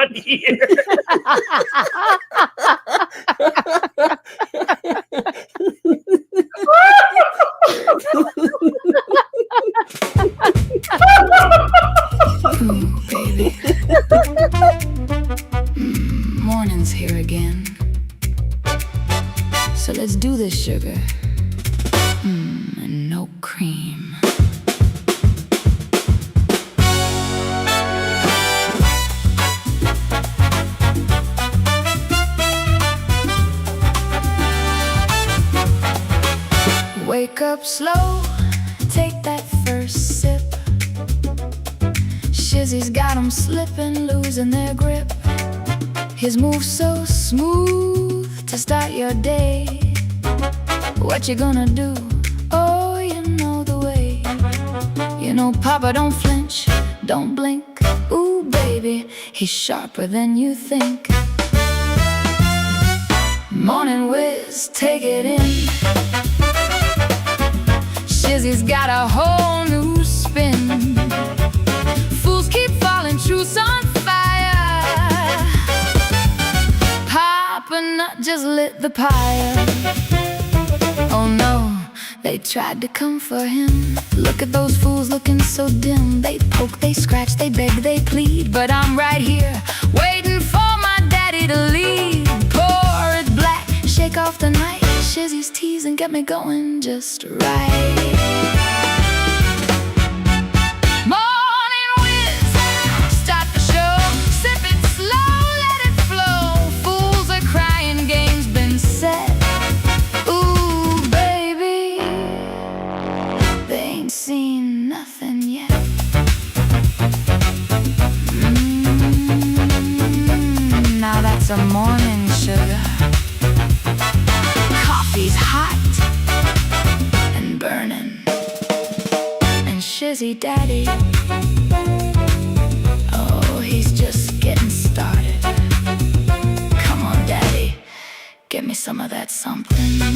1 year. Ooh, baby. Morning's here again. So let's do this, sugar. And no cream. Wake up slow, take that first sip. Shizzy's got 'em slipping, losing their grip. His moves so smooth to start your day. What you gonna do? Oh, you know the way. You know Papa don't flinch, don't blink. Ooh, baby, he's sharper than you think. Morning Whiz, take it in. Shizzy's got a whole new spin. Fools keep falling, truth's on fire. Papa Nut just lit the pyre. Oh no, they tried to come for him. Look at those fools looking so dim. They poke, they scratch, they beg, they plead. But I'm right here, waiting for my daddy to lead. Pour it black, shake off the night. Shizzy's tease and get me going just right. Morning Whiz, start the show. Sip it slow, let it flow. Fools are crying, game's been set. Ooh, baby, they ain't seen nothing yet. Now that's a morning sugar. Coffee's hot and burning. And Shizzy Daddy, oh, he's just getting started. Come on, Daddy, give me some of that something.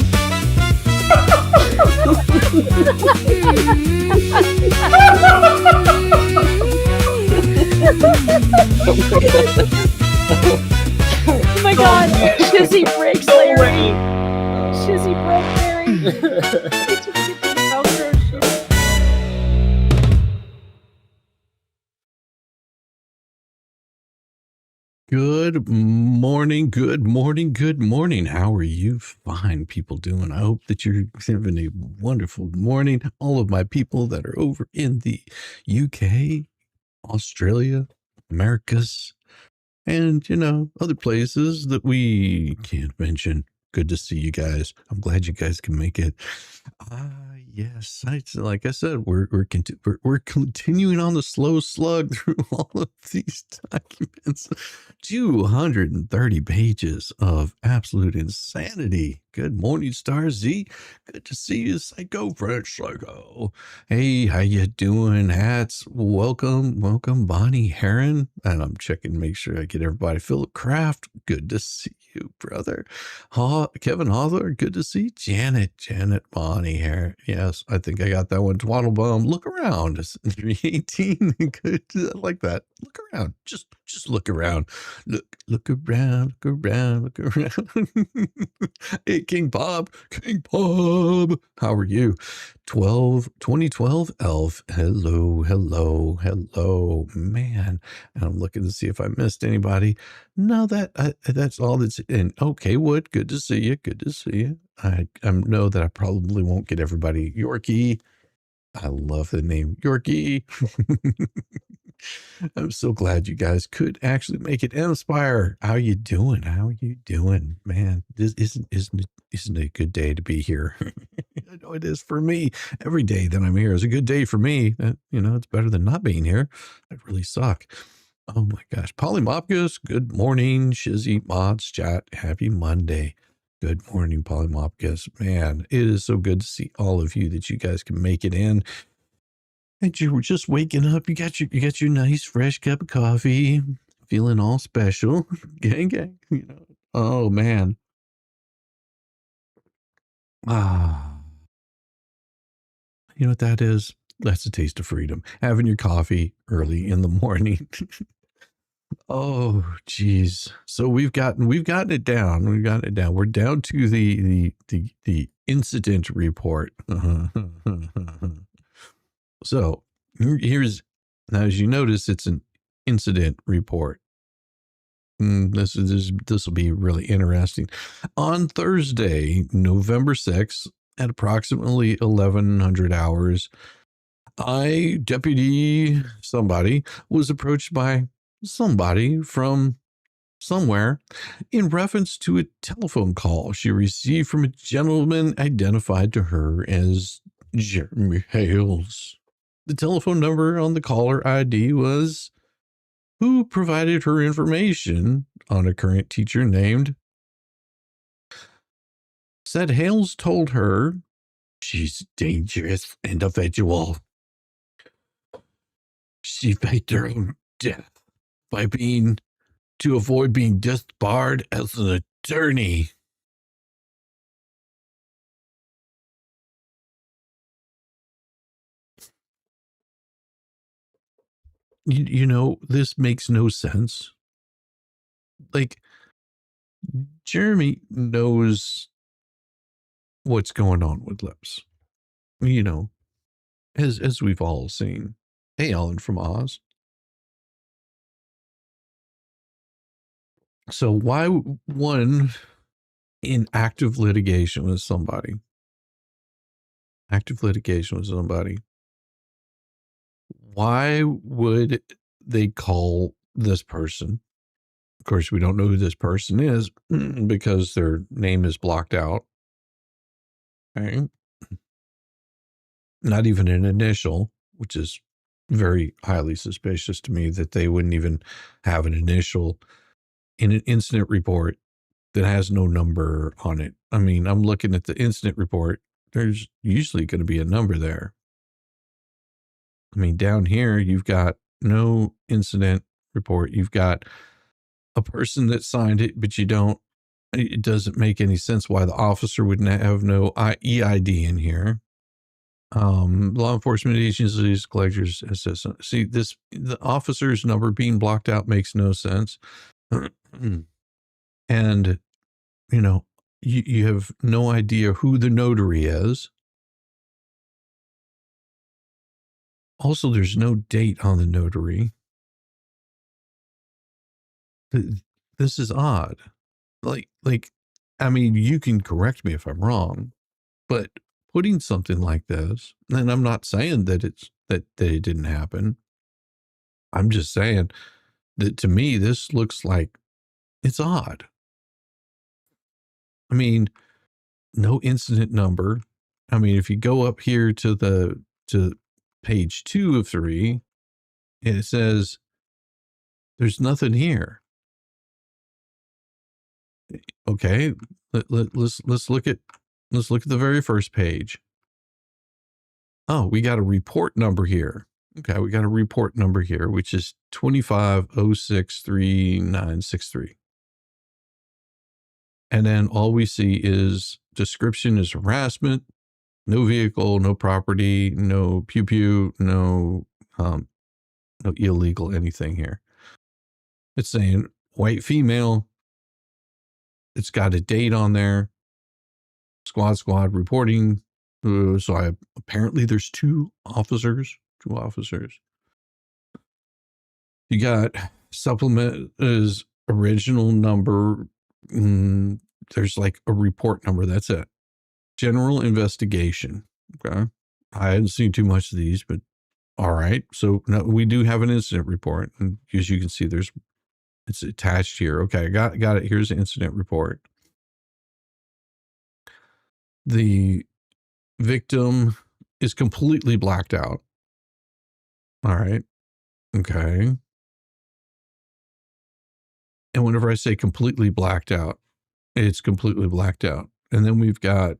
Oh my God, Shizzy breaks Larry. Shizzy broke Larry. It's ridiculous. Velcro shit. Good morning, good morning, good morning. How are you fine people doing? I hope that you're having a wonderful morning. All of my people that are over in the UK, Australia, Americas, and, you know, other places that we can't mention. Good to see you guys. I'm glad you guys can make it. Yes, like I said, we're continuing on the slow slug through all of these documents. 230 pages of absolute insanity. Good morning, Star Z. Good to see you, Psycho French Psycho. Hey, how you doing, hats? Welcome, Bonnie Heron. And I'm checking to make sure I get everybody. Philip Kraft, good to see you, brother. Kevin Hawthorne, good to see Janet Bonnie Heron. Yes, I think I got that one. Twaddlebum, look around. It's 318. Good, I like that. Look around. Just look around. Look around. Hey, King Bob, how are you? 2012 Elf, hello, man. And I'm looking to see if I missed anybody. No, that's all that's in. Okay, Wood, good to see you. I know that I probably won't get everybody. Yorkie, I love the name Yorkie. I'm so glad you guys could actually make it. Inspire, how you doing? Man, this isn't it a good day to be here? I know it is for me. Every day that I'm here is a good day for me. You know, it's better than not being here. I'd really suck. Oh my gosh. Polymopgus, good morning. Shizzy Mods chat, happy Monday. Good morning, Polymopgus. Man, it is so good to see all of you that you guys can make it in. And you were just waking up. You got your nice fresh cup of coffee, feeling all special. Gang. You know. Oh man. You know what that is? That's a taste of freedom. Having your coffee early in the morning. Oh, geez. So we've gotten it down. We've gotten it down. We're down to the incident report. So here's now, as you notice, it's an incident report. This will be really interesting. On Thursday, November 6th, at approximately 1100 hours, Deputy somebody, was approached by somebody from somewhere in reference to a telephone call she received from a gentleman identified to her as Jeremy Hales. The telephone number on the caller ID was who provided her information on a current teacher named. Said Hales told her she's a dangerous individual. She faked her own death by to avoid being disbarred as an attorney. You know, this makes no sense. Like, Jeremy knows what's going on with Lips. You know, as we've all seen. Hey, Ellen from Oz. So why one in active litigation with somebody? Active litigation with somebody. Why would they call this person? Of course, we don't know who this person is because their name is blocked out. Right? Not even an initial, which is very highly suspicious to me that they wouldn't even have an initial in an incident report that has no number on it. I mean, I'm looking at the incident report. There's usually going to be a number there. I mean, down here, you've got no incident report. You've got a person that signed it, but you don't. It doesn't make any sense why the officer wouldn't have no EID in here. Law enforcement agencies, collectors, assistant. See, the officer's number being blocked out makes no sense. And, you know, you have no idea who the notary is. Also, there's no date on the notary. This is odd. Like, I mean, you can correct me if I'm wrong, but putting something like this, and I'm not saying that that it didn't happen. I'm just saying that to me, this looks like it's odd. I mean, no incident number. I mean, if you go up here to page 2 of 3, and it says there's nothing here. Okay, let's look at the very first page. Oh, we got a report number here. Okay, we got a report number here, which is 25063963. And then all we see is description is harassment, no vehicle, no property, no pew, no illegal anything here. It's saying white female. It's got a date on there. Squad reporting. So apparently there's two officers. You got supplement is original number. There's like a report number. That's it. General investigation. Okay. I hadn't seen too much of these, but all right. So no, we do have an incident report, and as you can see, it's attached here. Okay, got it. Here's the incident report. The victim is completely blacked out. All right. Okay. And whenever I say completely blacked out, it's completely blacked out. And then we've got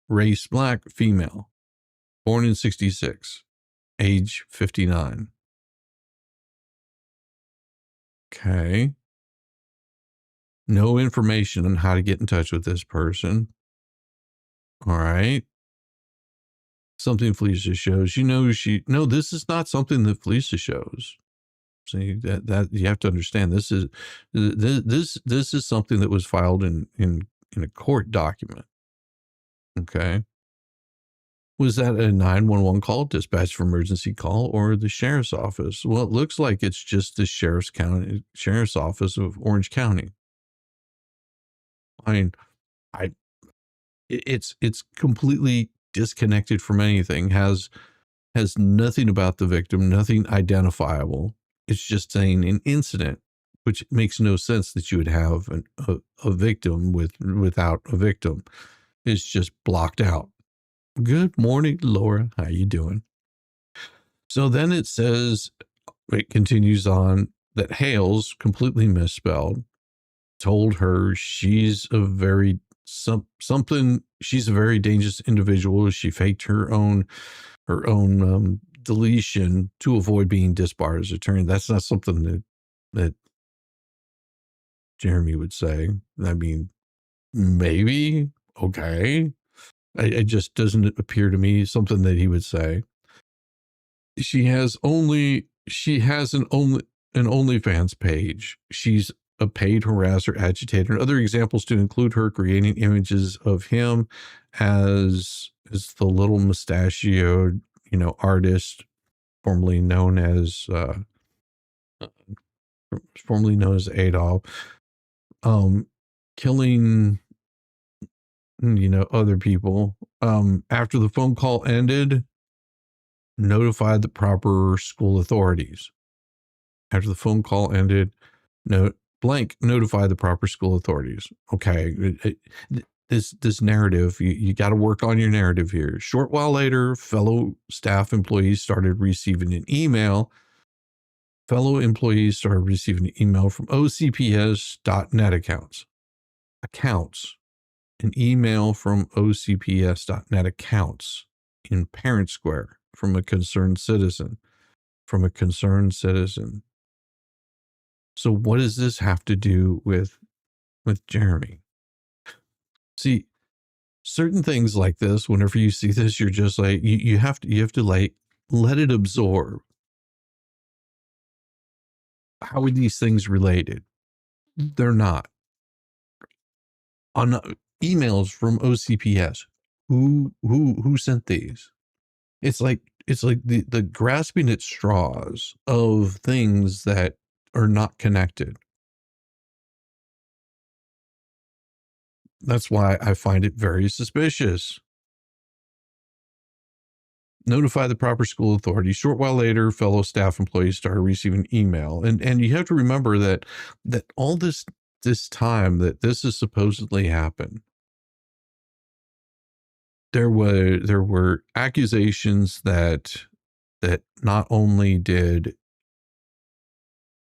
race black female, born in 66, age 59. Okay. No information on how to get in touch with this person. All right. Something Felicia shows. No, this is not something that Felicia shows. See that you have to understand this is something that was filed in a court document. Okay. Was that a 911 call, dispatch for emergency call, or the sheriff's office? Well, it looks like it's just the sheriff's office of Orange County. I mean, I it's completely disconnected from anything. Has nothing about the victim, nothing identifiable. It's just saying an incident, which makes no sense that you would have a victim without a victim. It's just blocked out. Good morning, Laura. How you doing? So then it says, it continues on, that Hales, completely misspelled, told her she's a very she's a very dangerous individual. She faked her own deletion to avoid being disbarred as attorney. That's not something that Jeremy would say. I mean, maybe, okay. It just doesn't appear to me something that he would say. She has an OnlyFans page. She's a paid harasser, agitator, and other examples to include her creating images of him as the little mustachioed, artist formerly known as Adolf, killing other people. After the phone call ended, notified the proper school authorities. After the phone call ended, notify the proper school authorities. Okay. This narrative, you got to work on your narrative here. Short while later, fellow employees started receiving an email from OCPS.net accounts. An email from OCPS.net accounts in Parent Square from a concerned citizen. So what does this have to do with Jeremy? See, certain things like this, whenever you see this, you're just like, you have to like, let it absorb. How are these things related? They're not. On emails from OCPS, who sent these? It's like the grasping at straws of things that are not connected. That's why I find it very suspicious. Notify the proper school authorities. Short while later, fellow staff employees started receiving email. And you have to remember that all this time that this has supposedly happened, there were accusations that not only did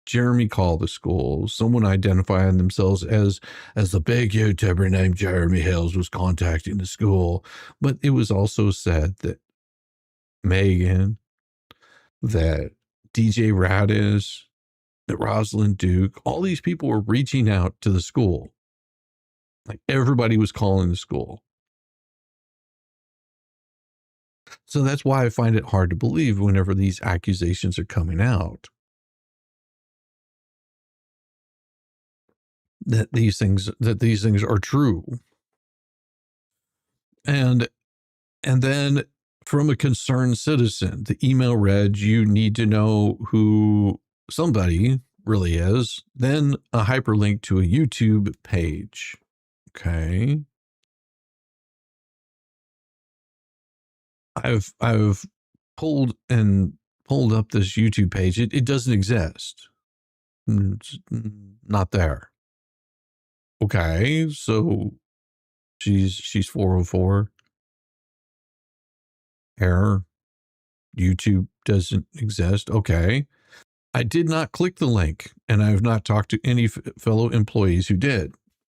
Jeremy call the school, someone identifying themselves as the big YouTuber named Jeremy Hales was contacting the school, but it was also said that Megan, that DJ Radis, that Rosalind Duke, all these people were reaching out to the school. Like everybody was calling the school. So that's why I find it hard to believe whenever these accusations are coming out that these things are true. And then from a concerned citizen, the email read, you need to know who somebody really is, then a hyperlink to a YouTube page. Okay. I've pulled up this YouTube page. It doesn't exist. It's not there. Okay, so she's 404. Error. YouTube doesn't exist. Okay. I did not click the link, and I have not talked to any fellow employees who did.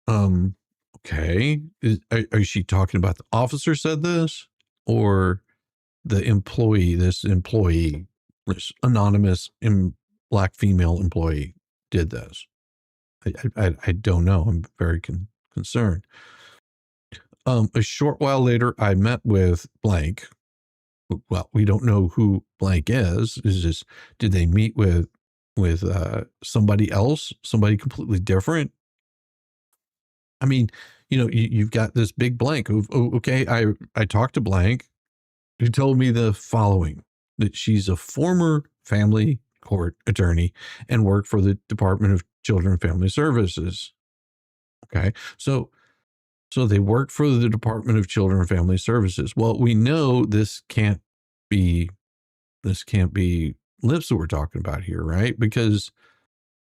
Okay. Is she talking about the officer said this, or the employee, this anonymous black female employee did this? I don't know. I'm very concerned. A short while later, I met with blank. Well, we don't know who blank is. Is this, did they meet with somebody else, somebody completely different. I mean, you've got this big blank of, okay, I talked to blank, who told me the following, that she's a former family court attorney and worked for the Department of Children and Family Services. Okay. So they work for the Department of Children and Family Services. Well, we know this can't be lips that we're talking about here, right? Because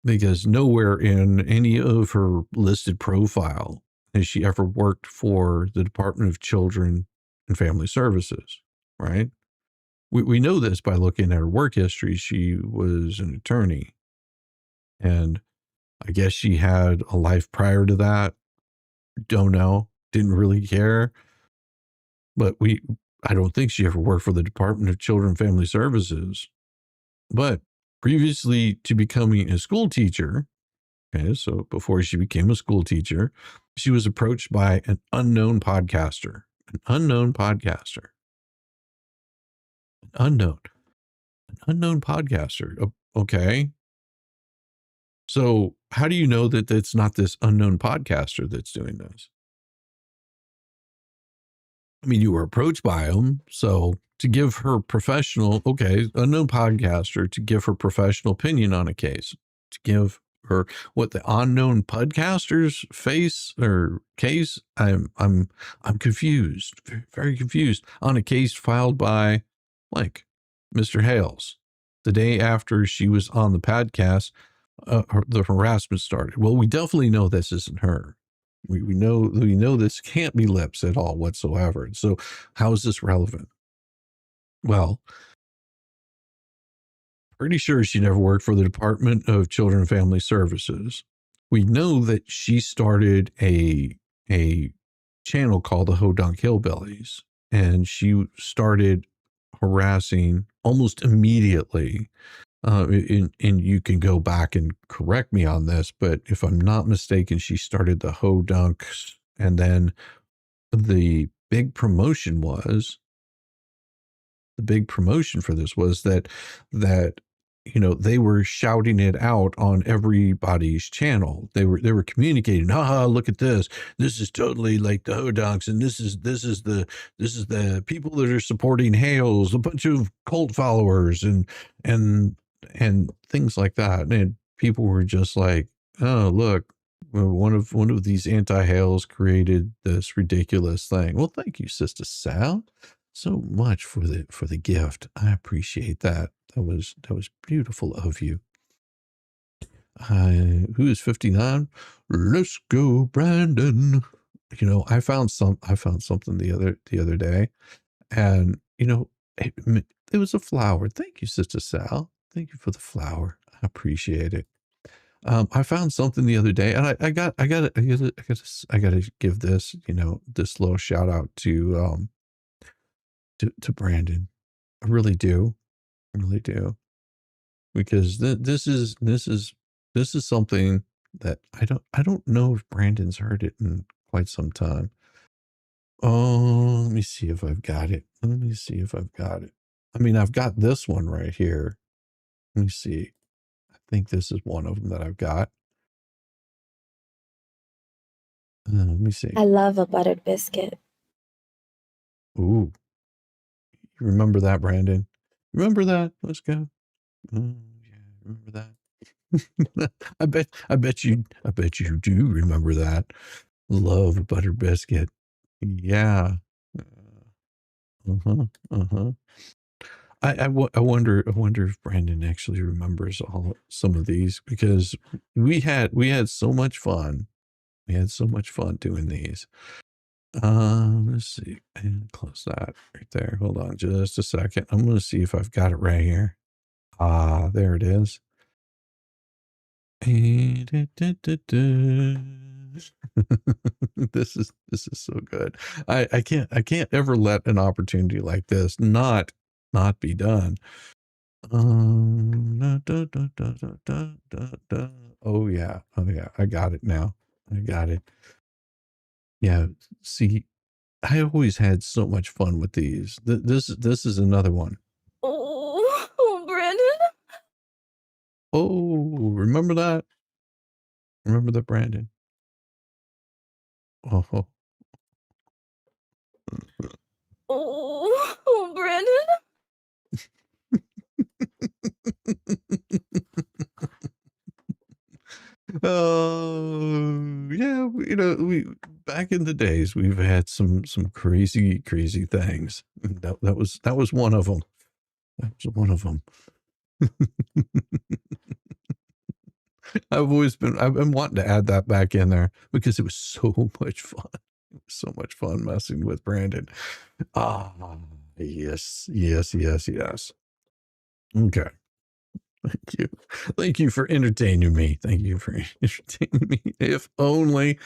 nowhere in any of her listed profile has she ever worked for the Department of Children and Family Services, right? We know this by looking at her work history. She was an attorney, and I guess she had a life prior to that. Don't know. Didn't really care. But I don't think she ever worked for the Department of Children and Family Services. But previously to becoming a school teacher, okay, so before she became a school teacher, she was approached by an unknown podcaster. An unknown podcaster. An unknown podcaster. Okay. So how do you know that it's not this unknown podcaster that's doing this? I mean, you were approached by him. So to give her unknown podcaster, to give her professional opinion on a case, to give her what the unknown podcaster's face or case. I'm confused, very, very confused, on a case filed by like Mr. Hales the day after she was on the podcast. The harassment started. Well, we definitely know this isn't her. We know this can't be lips at all whatsoever. So how is this relevant? Well, pretty sure she never worked for the Department of Children and Family Services. We know that she started a channel called the Hodunk Hillbillies, and she started harassing almost immediately. And you can go back and correct me on this, but if I'm not mistaken, she started the Hodunks, and then the big promotion for this was that they were shouting it out on everybody's channel. They were communicating, look at this. This is totally like the Hodunks, and this is the people that are supporting Hales, a bunch of cult followers and things like that. And people were just like, oh, look, one of these anti-Hales created this ridiculous thing. Well, thank you, Sister Sal, so much for the gift. I appreciate that. That was beautiful of you. Who is 59? Let's go, Brandon. I found something the other day, and it was a flower. Thank you, Sister Sal. Thank you for the flower. I appreciate it. I found something the other day, and I gotta give this, this little shout out to Brandon. I really do, because this is something that I don't know if Brandon's heard it in quite some time. Oh, let me see if I've got it. I mean, I've got this one right here. Let me see. I think this is one of them that I've got. Let me see. I love a buttered biscuit. Ooh. You remember that, Brandon? Remember that? Let's go. Oh, yeah, remember that? I bet you do remember that. Love a buttered biscuit. Yeah. I wonder if Brandon actually remembers some of these, because we had so much fun. We had so much fun doing these. Let's see. And close that right there. Hold on just a second. I'm going to see if I've got it right here. There it is. This is so good. I can't ever let an opportunity like this not be done. Oh yeah, I got it now. I got it. Yeah, see, I always had so much fun with these. This is another one. Oh, Brandon. Oh, remember that? Remember that, Brandon? Oh, Oh, Brandon. oh, yeah. We back in the days we've had some crazy things. That was one of them. That was one of them. I've been wanting to add that back in there because it was so much fun. It was so much fun messing with Brandon. Ah, yes. Okay. Thank you. Thank you for entertaining me. Thank you for entertaining me. If only.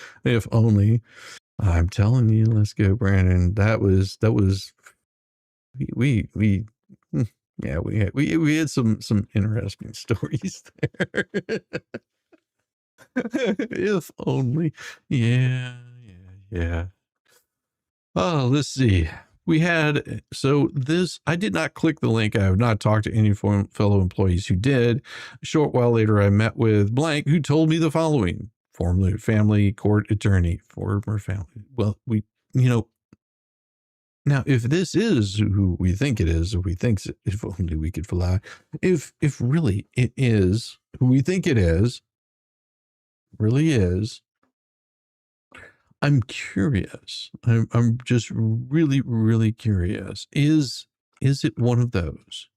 I'm telling you, let's go, Brandon. That was we yeah, we had some interesting stories there. If only. Yeah. Oh, let's see. We had, so this, I did not click the link. I have not talked to any fellow employees who did. A short while later, I met with blank, who told me the following: former family court attorney, former family. Well, now, if this is who we think it is, or we think, if only we could fly, if really it is who we think it is, really is, I'm curious. I'm just really curious. Is it one of those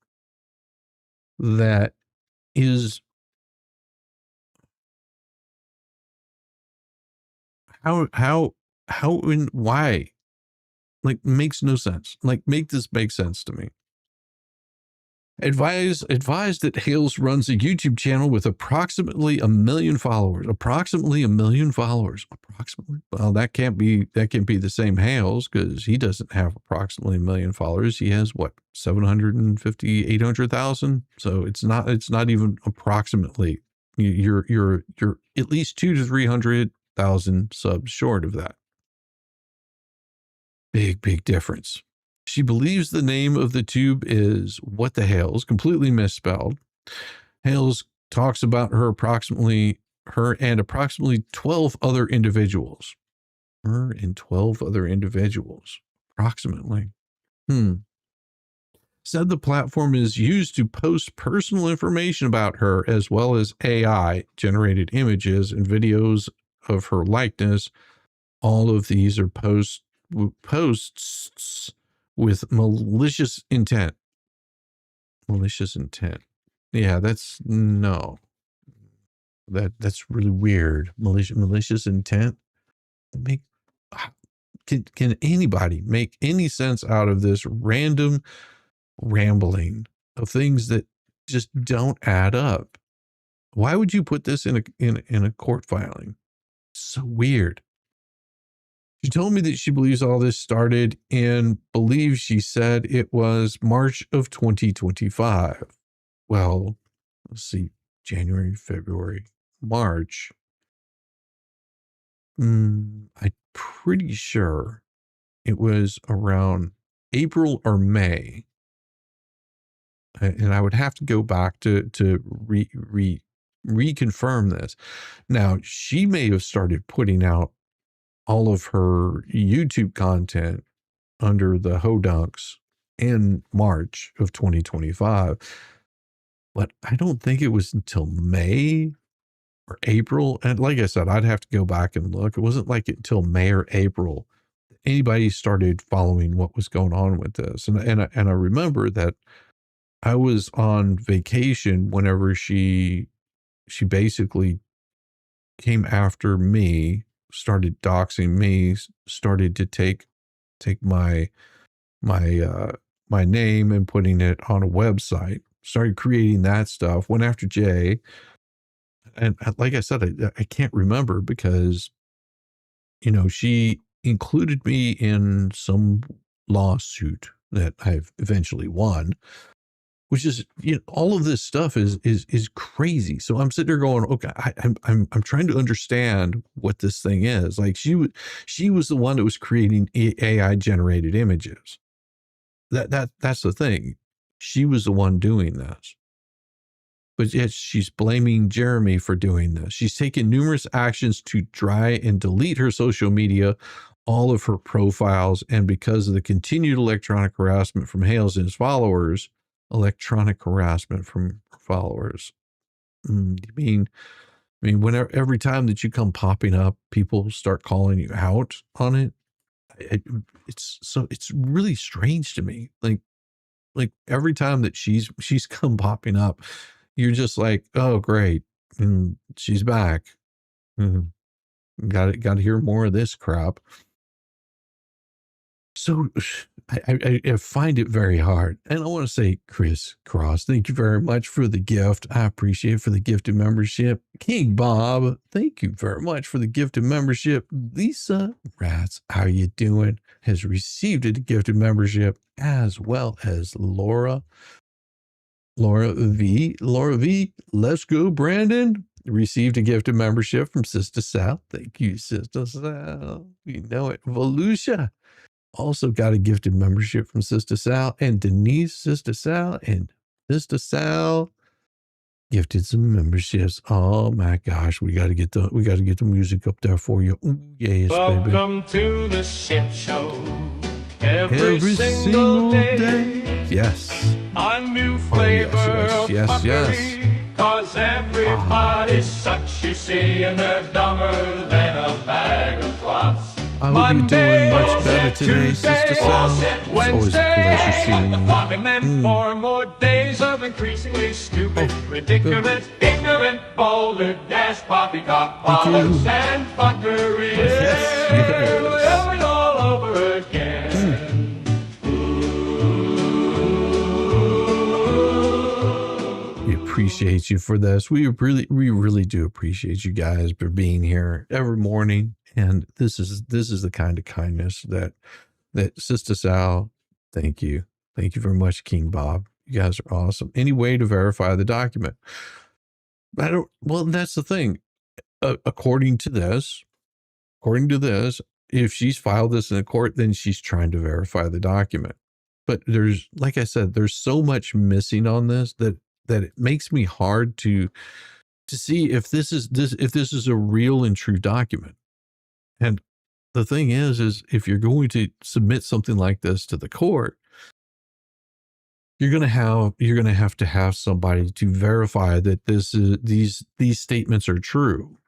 that is how and why? Like, makes no sense. Like, make this make sense to me. Advise that Hales runs a YouTube channel with approximately 1 million followers. Approximately 1 million followers. Approximately. Well, that can't be the same Hales, because he doesn't have approximately 1 million followers. He has what, 750, 800,000. So it's not even approximately. You're at least 200 to 300,000 subs short of that. Big difference. She believes the name of the tube is What the Hales, completely misspelled. Hales talks about her and approximately 12 other individuals. Her and 12 other individuals, approximately. Said the platform is used to post personal information about her, as well as AI-generated images and videos of her likeness. All of these are posts with malicious intent. Yeah, that's really weird. Malicious intent. Can anybody make any sense out of this random rambling of things that just don't add up? Why would you put this in a court filing? So weird. She told me that she believes all this started and believes she said it was March of 2025. Well, let's see, January, February, March. I'm pretty sure it was around April or May. And I would have to go back to reconfirm this. Now, she may have started putting out all of her YouTube content under the Hodunks in March of 2025. But I don't think it was until May or April. And like I said, I'd have to go back and look. It wasn't like until May or April anybody started following what was going on with this. And I remember that I was on vacation whenever she basically came after me, started doxing me, started to take my name and putting it on a website, started creating that stuff, went after Jay. And like I said, I can't remember because, she included me in some lawsuit that I've eventually won, which is, all of this stuff is crazy. So I'm sitting there going, okay, I'm trying to understand what this thing is. Like, she was the one that was creating AI generated images. That's the thing. She was the one doing this. but yet she's blaming Jeremy for doing this. She's taken numerous actions to try and delete her social media, all of her profiles, and because of the continued electronic harassment from Hales and his followers, electronic harassment from followers. You mean, whenever, every time that you come popping up, people start calling you out on it. It's really strange to me. Like every time that she's come popping up, you're just like, oh great, she's back. Got to hear more of this crap. So I find it very hard. And I want to say, Chris Cross, thank you very much for the gift. I appreciate it, for the gift of membership. King Bob, thank you very much for the gift of membership. Lisa Rats, how you doing? Has received a gift of membership, as well as Laura V. Let's go, Brandon. Received a gift of membership from Sister Sal. Thank you, Sister Sal. You know it. Volusia also got a gifted membership from Sister Sal, and Denise, Sister Sal, and Sister Sal gifted some memberships. Oh my gosh, we got to get the music up there for you. Ooh, yes, welcome baby. To the Schitt Show. Every single day. Yes. A new flavor of yes. Cause everybody's such, you see, and they're dumber than a bag of clots. I hope you're doing much better today, Sister Sal. It's always a pleasure seeing you. And then 4 more days of increasingly stupid, ridiculous, ignorant, boulder, dash, poppycock, bollocks, and fuckery. Yes. We'll do it all over again. We appreciate you for this. We really do appreciate you guys for being here every morning. And this is the kind of kindness that Sister Sal, thank you very much, King Bob. You guys are awesome. Any way to verify the document? Well, that's the thing. According to this, if she's filed this in a court, then she's trying to verify the document. But there's, like I said, there's so much missing on this that it makes me hard to see if this is a real and true document. And the thing is if you're going to submit something like this to the court, you're going to have to have somebody to verify that these statements are true.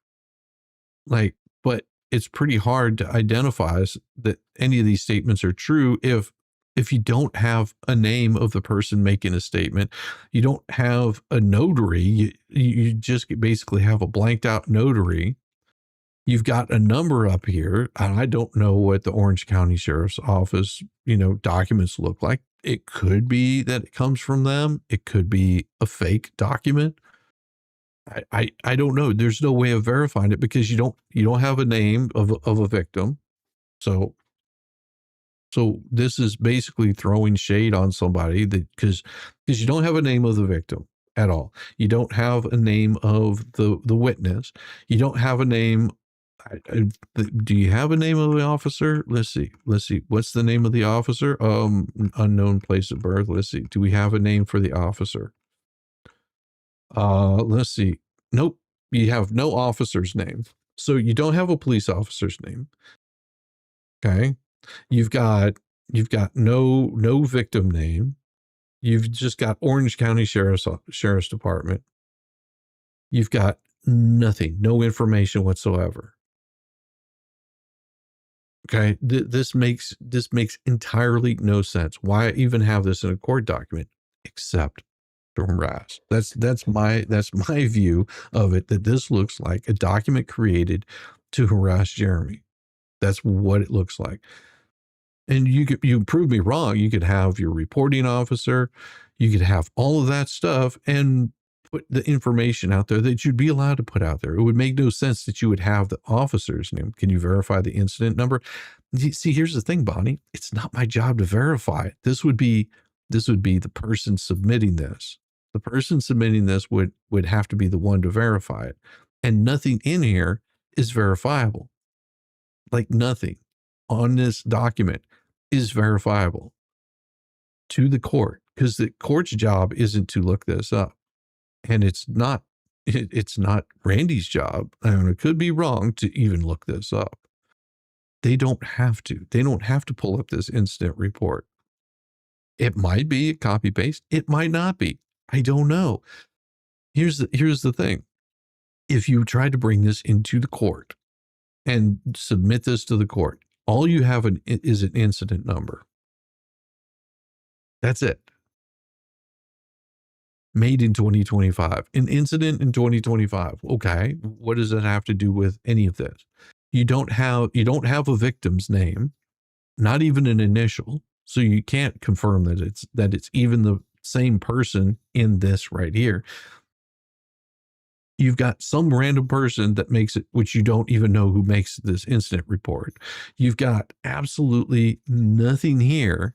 But it's pretty hard to identify that any of these statements are true if you don't have a name of the person making a statement, you don't have a notary, you just basically have a blanked out notary. You've got a number up here, and I don't know what the Orange County Sheriff's Office, documents look like. It could be that it comes from them. It could be a fake document. I don't know. There's no way of verifying it because you don't have a name of a victim. So this is basically throwing shade on somebody that because you don't have a name of the victim at all. You don't have a name of the witness. You don't have a name. Do you have a name of the officer? Let's see. What's the name of the officer? Unknown place of birth. Let's see. Do we have a name for the officer? Let's see. Nope. You have no officer's name. So you don't have a police officer's name. Okay. You've got no victim name. You've just got Orange County Sheriff's Department. You've got nothing, no information whatsoever. Okay, this makes entirely no sense. Why even have this in a court document except to harass? That's my view of it. That this looks like a document created to harass Jeremy. That's what it looks like. And you prove me wrong. You could have your reporting officer, you could have all of that stuff, and put the information out there that you'd be allowed to put out there. It would make no sense that you would have the officer's name. Can you verify the incident number? See, here's the thing, Bonnie. It's not my job to verify it. This would be the person submitting this. The person submitting this would have to be the one to verify it. And nothing in here is verifiable. Like nothing on this document is verifiable to the court, because the court's job isn't to look this up. And it's not Randy's job, and it could be wrong, to even look this up. They don't have to. They don't have to pull up this incident report. It might be a copy paste. It might not be. I don't know. Here's the thing. If you try to bring this into the court and submit this to the court, all you have is an incident number. That's it. Made in 2025. An incident in 2025. Okay. What does that have to do with any of this? You don't have a victim's name, not even an initial. So you can't confirm that it's even the same person in this right here. You've got some random person that makes it, which you don't even know who makes this incident report. You've got absolutely nothing here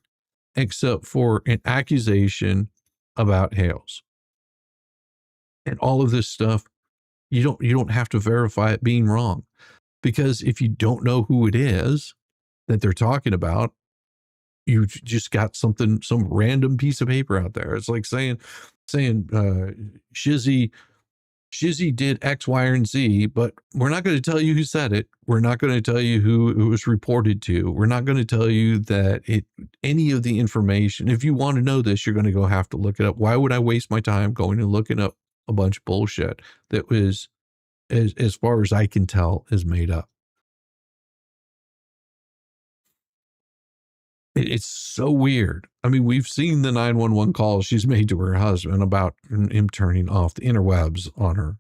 except for an accusation about Hales. And all of this stuff, you don't have to verify it being wrong, because if you don't know who it is that they're talking about, you just got some random piece of paper out there. It's like saying Shizzy did X, Y, and Z, but we're not going to tell you who said it. We're not going to tell you who it was reported to. We're not going to tell you that any of the information. If you want to know this, you're going to have to look it up. Why would I waste my time going and looking up a bunch of bullshit that was, as far as I can tell, is made up? It's so weird. I mean, we've seen the 911 calls she's made to her husband about him turning off the interwebs on her.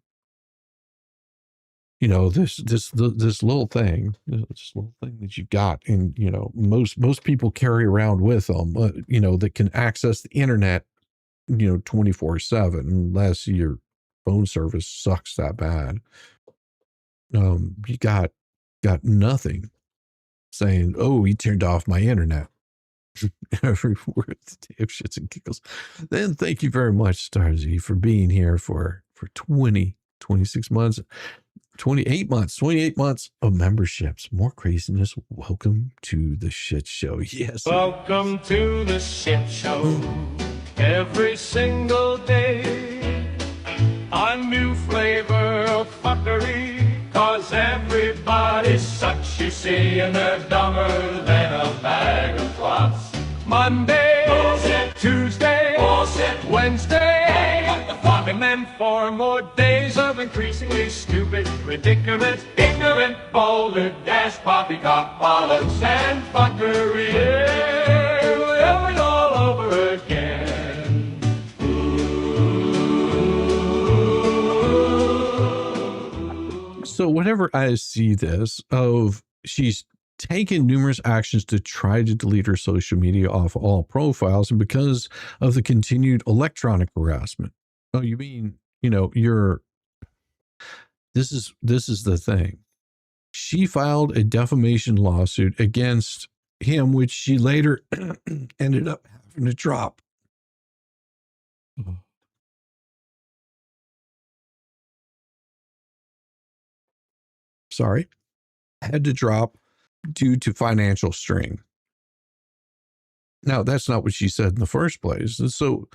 You know, this little thing that you got, and you know, most people carry around with them, you know, that can access the internet, you know, 24/7, unless your phone service sucks that bad. You got nothing saying, "Oh, he turned off my internet." Every word, damn shits and giggles. Then thank you very much, Starzy, for being here for 26 months, 28 months of memberships. More craziness. Welcome to the Schitt Show. Yes. Welcome to the Schitt Show. Every single day, a new flavor of fuckery. 'Cause everybody sucks, you see, and they're dumber than a bag of clots. Monday, bullshit. Tuesday, bullshit. Wednesday, and then 4 more days of increasingly stupid predicament, ignorant, balderdash, poppycock, bollocks, and fuckery. Yeah, it all over again. So whenever I see this of she's taken numerous actions to try to delete her social media off all profiles, and because of the continued electronic harassment. Oh, you mean, you know, this is the thing. She filed a defamation lawsuit against him, which she later ended up having to drop. Sorry. Had to drop due to financial strain. Now, that's not what she said in the first place. So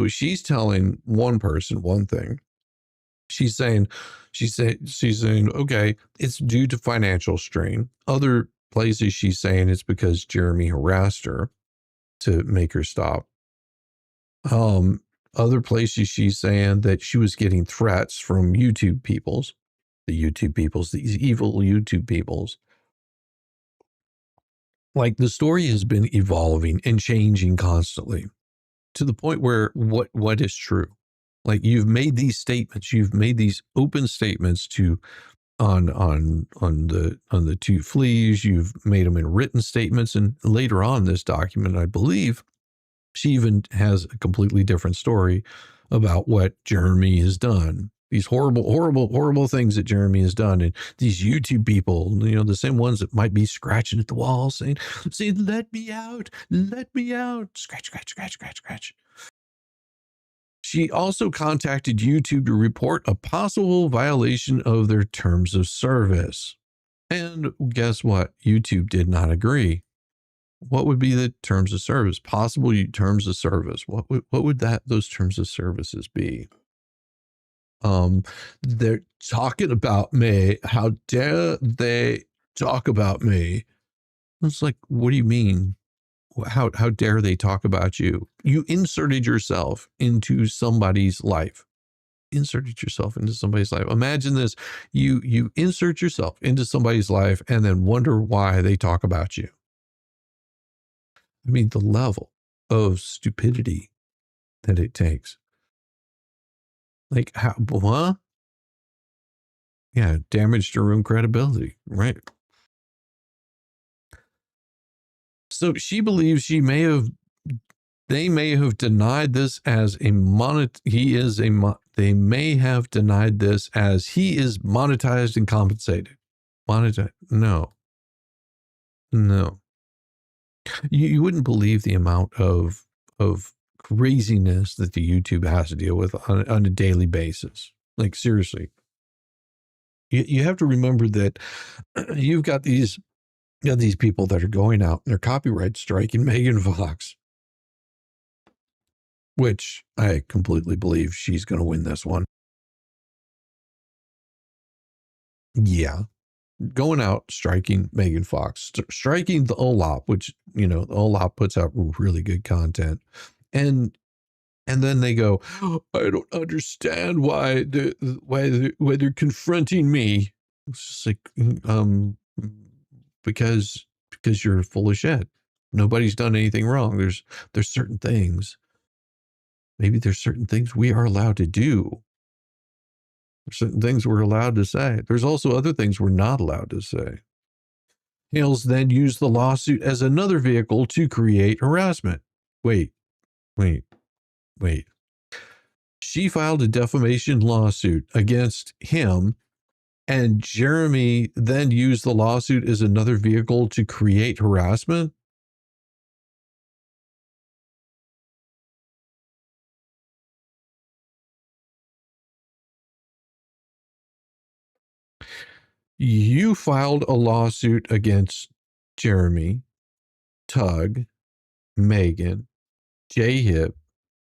she's telling one person one thing. She's saying, okay, it's due to financial strain. Other places she's saying it's because Jeremy harassed her to make her stop. Other places she's saying that she was getting threats from these evil YouTube peoples. Like, the story has been evolving and changing constantly to the point where what is true? Like, you've made these statements, you've made these open statements on the two fleas, you've made them in written statements, and later on this document, I believe, she even has a completely different story about what Jeremy has done. These horrible things that Jeremy has done. And these YouTube people, you know, the same ones that might be scratching at the wall saying, let me out, scratch. She also contacted YouTube to report a possible violation of their terms of service. And guess what? YouTube did not agree. What would be the terms of service? Possible terms of service. What would those terms of services be? They're talking about me. How dare they talk about me? It's like, what do you mean? How dare they talk about you? You inserted yourself into somebody's life. Inserted yourself into somebody's life. Imagine this. You insert yourself into somebody's life and then wonder why they talk about you. I mean, the level of stupidity that it takes. Like, how, what? Yeah, damaged your own credibility, right? So she believes they may have denied this as they may have denied this as he is monetized and compensated. No. You wouldn't believe the amount of craziness that the YouTube has to deal with on a daily basis. Like, seriously. You have to remember that you've got these people that are going out and they're copyright striking Megan Fox, which I completely believe she's going to win this one. Yeah. Going out, striking Megan Fox, striking the OLOP, which, the OLOP puts out really good content. And then they go, oh, I don't understand why they're confronting me. It's just like, because you're full of shit. Nobody's done anything wrong. There's certain things. Maybe there's certain things we are allowed to do. There's certain things we're allowed to say. There's also other things we're not allowed to say. Hales then used the lawsuit as another vehicle to create harassment. Wait. She filed a defamation lawsuit against him, and Jeremy then used the lawsuit as another vehicle to create harassment? You filed a lawsuit against Jeremy, Tug, Megan, J-Hip,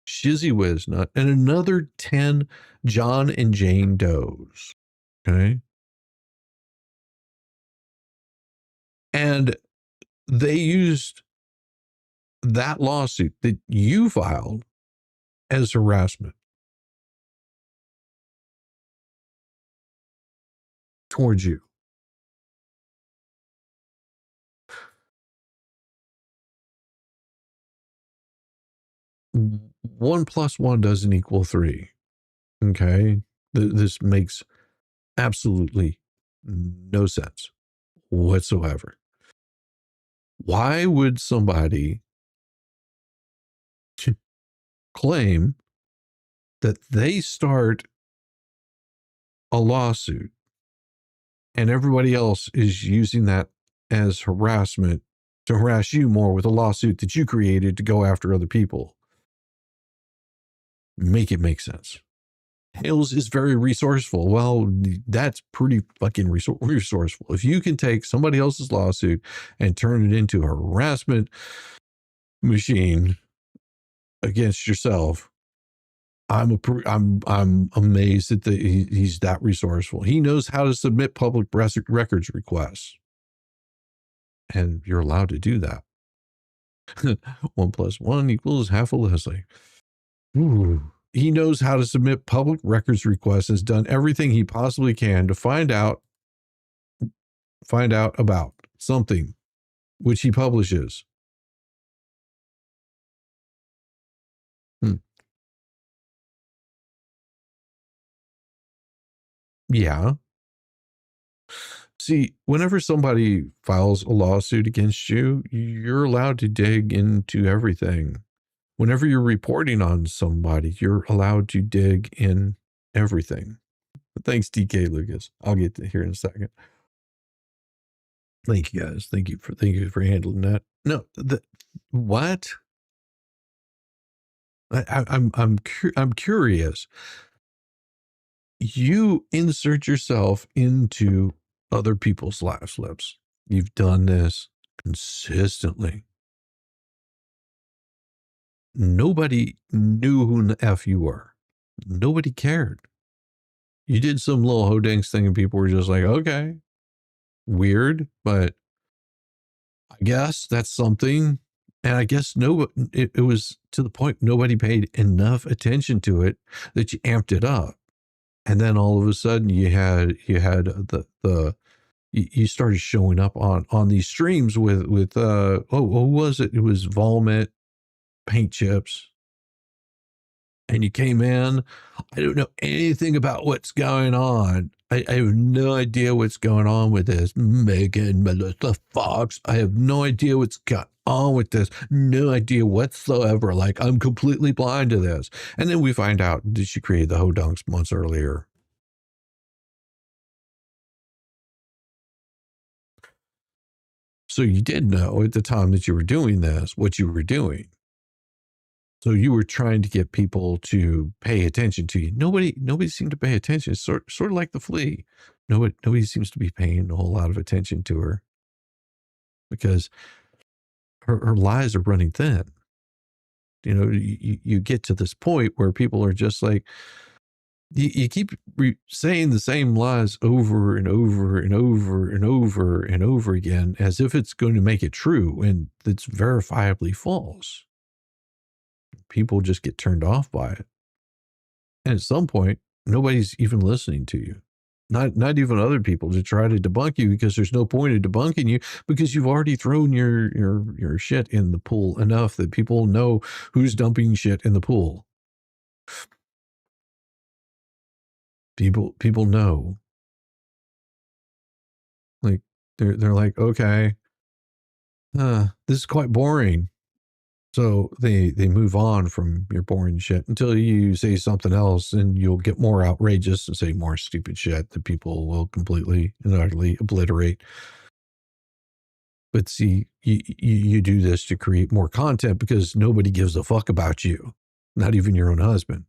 Shizzy Wiznut, and another 10 John and Jane Does. Okay? And they used that lawsuit that you filed as harassment towards you. One plus one doesn't equal three. Okay? This makes absolutely no sense whatsoever. Why would somebody claim that they start a lawsuit and everybody else is using that as harassment to harass you more with a lawsuit that you created to go after other people? Make it make sense. Hales is very resourceful. Well, that's pretty fucking resourceful. If you can take somebody else's lawsuit and turn it into a harassment machine against yourself, I'm amazed that he's that resourceful. He knows how to submit public records requests, and you're allowed to do that. 1 + 1 = half a Leslie. Ooh. He knows how to submit public records requests, has done everything he possibly can to find out about something which he publishes. Yeah. See, whenever somebody files a lawsuit against you, you're allowed to dig into everything. Whenever you're reporting on somebody, you're allowed to dig in everything. Thanks, DK Lucas. I'll get to here in a second. Thank you, guys. Thank you for handling that. No, what? I'm curious. You insert yourself into other people's life slips. You've done this consistently. Nobody knew who the F you were. Nobody cared. you did some little hodinks thing and people were just like, okay, weird, but I guess that's something. And I guess it was to the point nobody paid enough attention to it that you amped it up. And then all of a sudden you had you started showing up on these streams with who was it? It was Volmet paint chips. And you came in. I don't know anything about what's going on. I have no idea what's going on with this. Megan, Melissa Fox. I have no idea what's going on with this. No idea whatsoever. Like, I'm completely blind to this. And then we find out that she created the Hodunks months earlier. So you did know at the time that you were doing this, what you were doing. So you were trying to get people to pay attention to you. Nobody seemed to pay attention. It's sort of like the flea. Nobody seems to be paying a whole lot of attention to her because her lies are running thin. You know, you get to this point where people are just like, you keep saying the same lies over and over and over and over and over again as if it's going to make it true, and it's verifiably false. People just get turned off by it. And at some point, nobody's even listening to you. Not even other people to try to debunk you, because there's no point in debunking you because you've already thrown your shit in the pool enough that people know who's dumping shit in the pool. People know. Like they're like, okay, this is quite boring. So they move on from your boring shit until you say something else, and you'll get more outrageous and say more stupid shit that people will completely and utterly obliterate. But see, you do this to create more content because nobody gives a fuck about you, not even your own husband.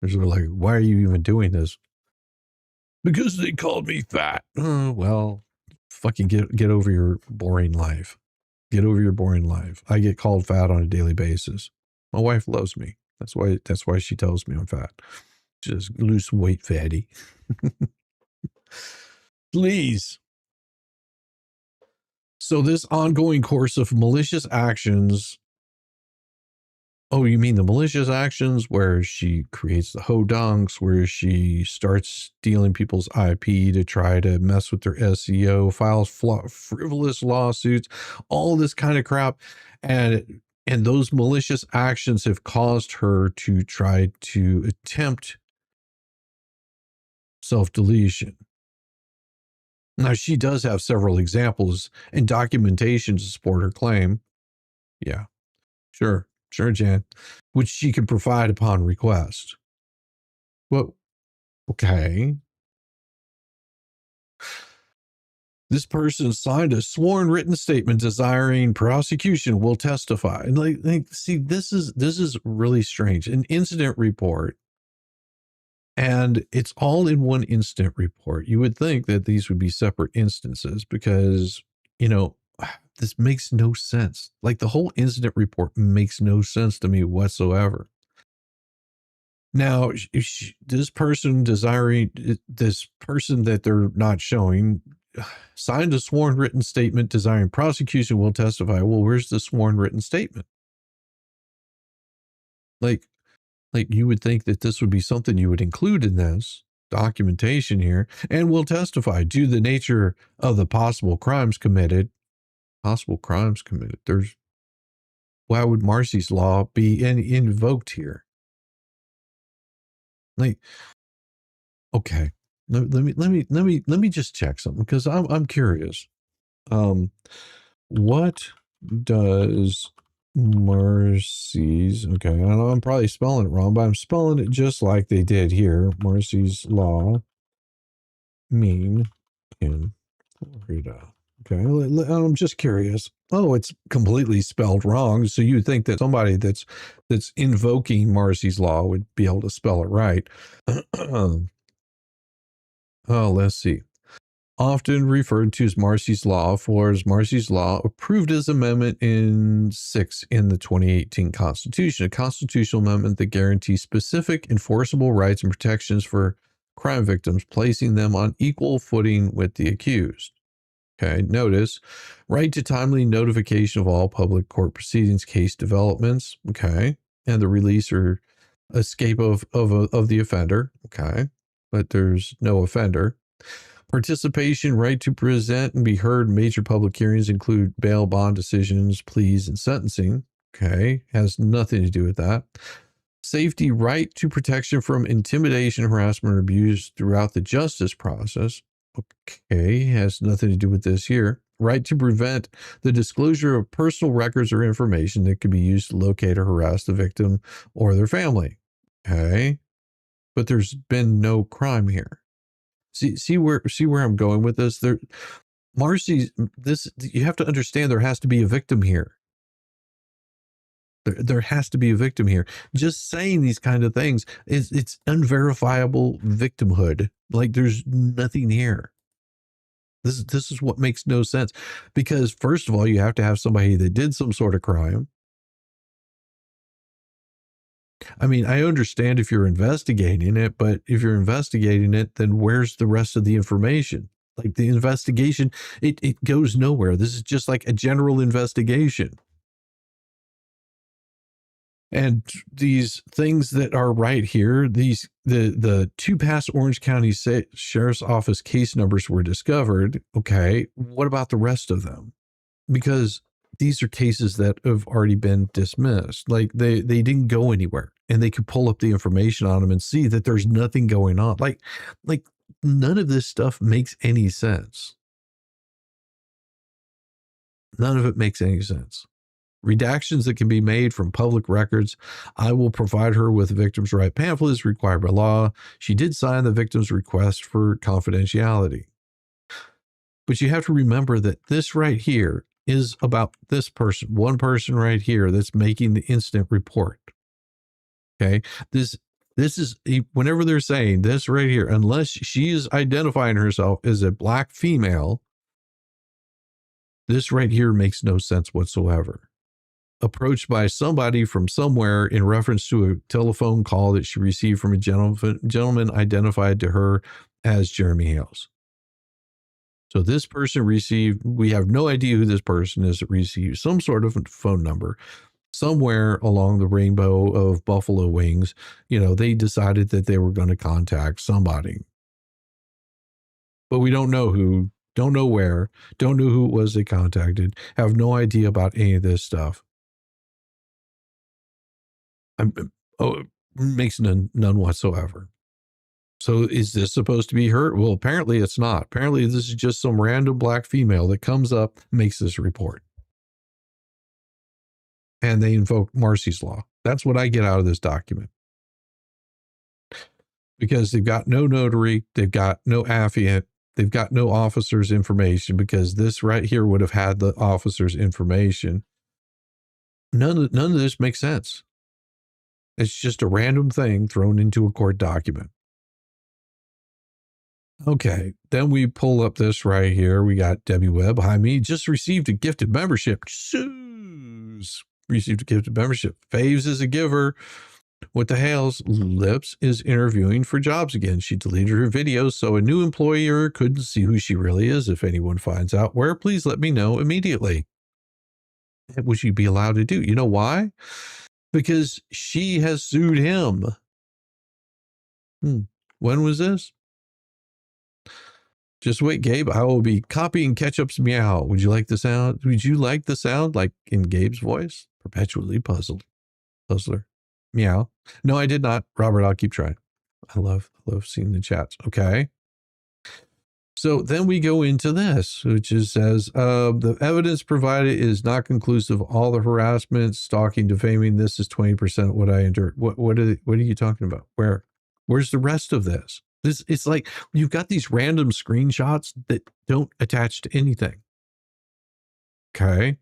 They're sort of like, why are you even doing this? Because they called me fat. Oh, well, fucking get over your boring life. Get over your boring life. I get called fat on a daily basis. My wife loves me. That's why she tells me I'm fat. Just lose some weight, fatty. Please. So this ongoing course of malicious actions. Oh, you mean the malicious actions where she creates the hodunks, where she starts stealing people's IP to try to mess with their SEO, files frivolous lawsuits, all this kind of crap. And those malicious actions have caused her to try to attempt self-deletion. Now, she does have several examples and documentation to support her claim. Yeah, sure, Jan, which she can provide upon request. Well, okay. This person signed a sworn written statement desiring prosecution will testify. And like, see, this is really strange. An incident report. And it's all in one incident report. You would think that these would be separate instances because, you know, this makes no sense. Like, the whole incident report makes no sense to me whatsoever. Now, this person that they're not showing signed a sworn written statement desiring prosecution will testify. Well, where's the sworn written statement? Like you would think that this would be something you would include in this documentation here, and will testify to the nature of the possible crimes committed. Why would Marcy's law be invoked here? Like, okay, let me just check something, because I'm curious. What does Marcy's, okay, I know I'm probably spelling it wrong, but I'm spelling it just like they did here. Marcy's law mean in Florida. Okay, I'm just curious. Oh, it's completely spelled wrong. So you'd think that somebody that's invoking Marcy's law would be able to spell it right. Oh, let's see. Often referred to as Marcy's Law, Florida's Marcy's Law, approved as amendment in 6 in the 2018 Constitution, a constitutional amendment that guarantees specific enforceable rights and protections for crime victims, placing them on equal footing with the accused. Okay, notice, right to timely notification of all public court proceedings, case developments, okay, and the release or escape of the offender, okay, but there's no offender. Participation, right to present and be heard in major public hearings include bail, bond decisions, pleas, and sentencing, okay, has nothing to do with that. Safety, right to protection from intimidation, harassment, or abuse throughout the justice process. Okay, has nothing to do with this here. Right to prevent the disclosure of personal records or information that could be used to locate or harass the victim or their family. Okay, but there's been no crime here. See where I'm going with this? Marcy, you have to understand there has to be a victim here. There has to be a victim here. Just saying these kind of things it's unverifiable victimhood. Like there's nothing here. This is what makes no sense, because first of all, you have to have somebody that did some sort of crime. I mean, I understand if you're investigating it, but if you're investigating it, then where's the rest of the information? Like the investigation, it goes nowhere. This is just like a general investigation. And these things that are right here, the two past Orange County Sheriff's Office case numbers were discovered. Okay, what about the rest of them? Because these are cases that have already been dismissed. Like they didn't go anywhere, and they could pull up the information on them and see that there's nothing going on. Like none of this stuff makes any sense. None of it makes any sense. Redactions that can be made from public records. I will provide her with victim's right pamphlets required by law. She did sign the victim's request for confidentiality. But you have to remember that this right here is about this person, one person right here that's making the incident report. Okay. This is, whenever they're saying this right here, unless she is identifying herself as a black female, this right here makes no sense whatsoever. Approached by somebody from somewhere in reference to a telephone call that she received from a gentleman identified to her as Jeremy Hales. So this person received, we have no idea who this person is that received some sort of phone number somewhere along the rainbow of buffalo wings. They decided that they were going to contact somebody. But we don't know who, don't know where, don't know who it was they contacted, have no idea about any of this stuff. Makes none whatsoever. So is this supposed to be her? Well, apparently it's not. Apparently this is just some random black female that comes up, makes this report. And they invoke Marcy's Law. That's what I get out of this document. Because they've got no notary, they've got no affiant, they've got no officer's information, because this right here would have had the officer's information. None of this makes sense. It's just a random thing thrown into a court document. Okay, then we pull up this right here. We got Debbie Webb behind me. Just received a gifted membership. Received a gifted membership. Faves is a giver. What the hell's Lips is interviewing for jobs again. She deleted her videos so a new employer couldn't see who she really is. If anyone finds out where, please let me know immediately. That would you be allowed to do? You know why? Because she has sued him. When was this? Just wait, Gabe. I will be copying Ketchup's meow. Would you like the sound? Would you like the sound like in Gabe's voice? Perpetually puzzler. Meow. No, I did not. Robert, I'll keep trying. I love seeing the chats. Okay. So then we go into this, which says, the evidence provided is not conclusive. All the harassment, stalking, defaming, this is 20% what I endured. What are you talking about? Where's the rest of this? It's like you've got these random screenshots that don't attach to anything. Okay.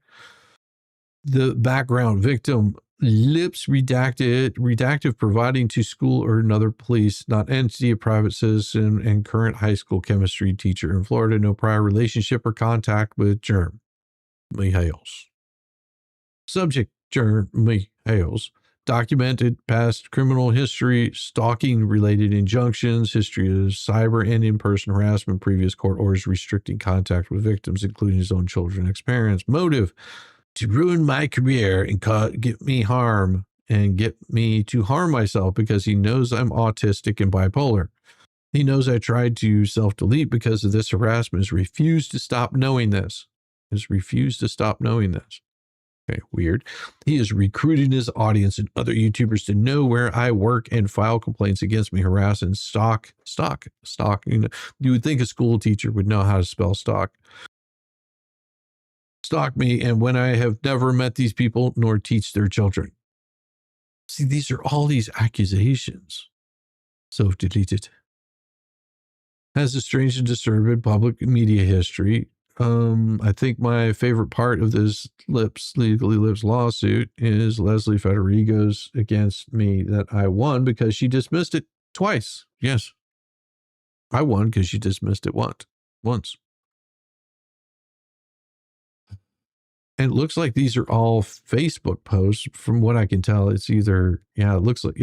The background victim, Lips redactive providing to school or another police, not entity, a private citizen, and current high school chemistry teacher in Florida. No prior relationship or contact with Jeremy Hales. Subject, Jeremy Hales. documented past criminal history, stalking-related injunctions, history of cyber and in-person harassment, previous court orders restricting contact with victims, including his own children and ex-parents. Motive: to ruin my career and get me harm and get me to harm myself because he knows I'm autistic and bipolar. He knows I tried to self-delete because of this harassment. Has refused to stop knowing this. Okay, weird. He is recruiting his audience and other YouTubers to know where I work and file complaints against me, harass and stalk. You know, you would think a school teacher would know how to spell stalk. Stalk me, and when I have never met these people nor teach their children. See, these are all these accusations. Self-deleted. Has a strange and disturbing public media history. I think my favorite part of this Legally Lips lawsuit is Leslie Federico's against me that I won because she dismissed it twice. Yes. I won because she dismissed it once. And it looks like these are all Facebook posts. From what I can tell, it's either, it looks like,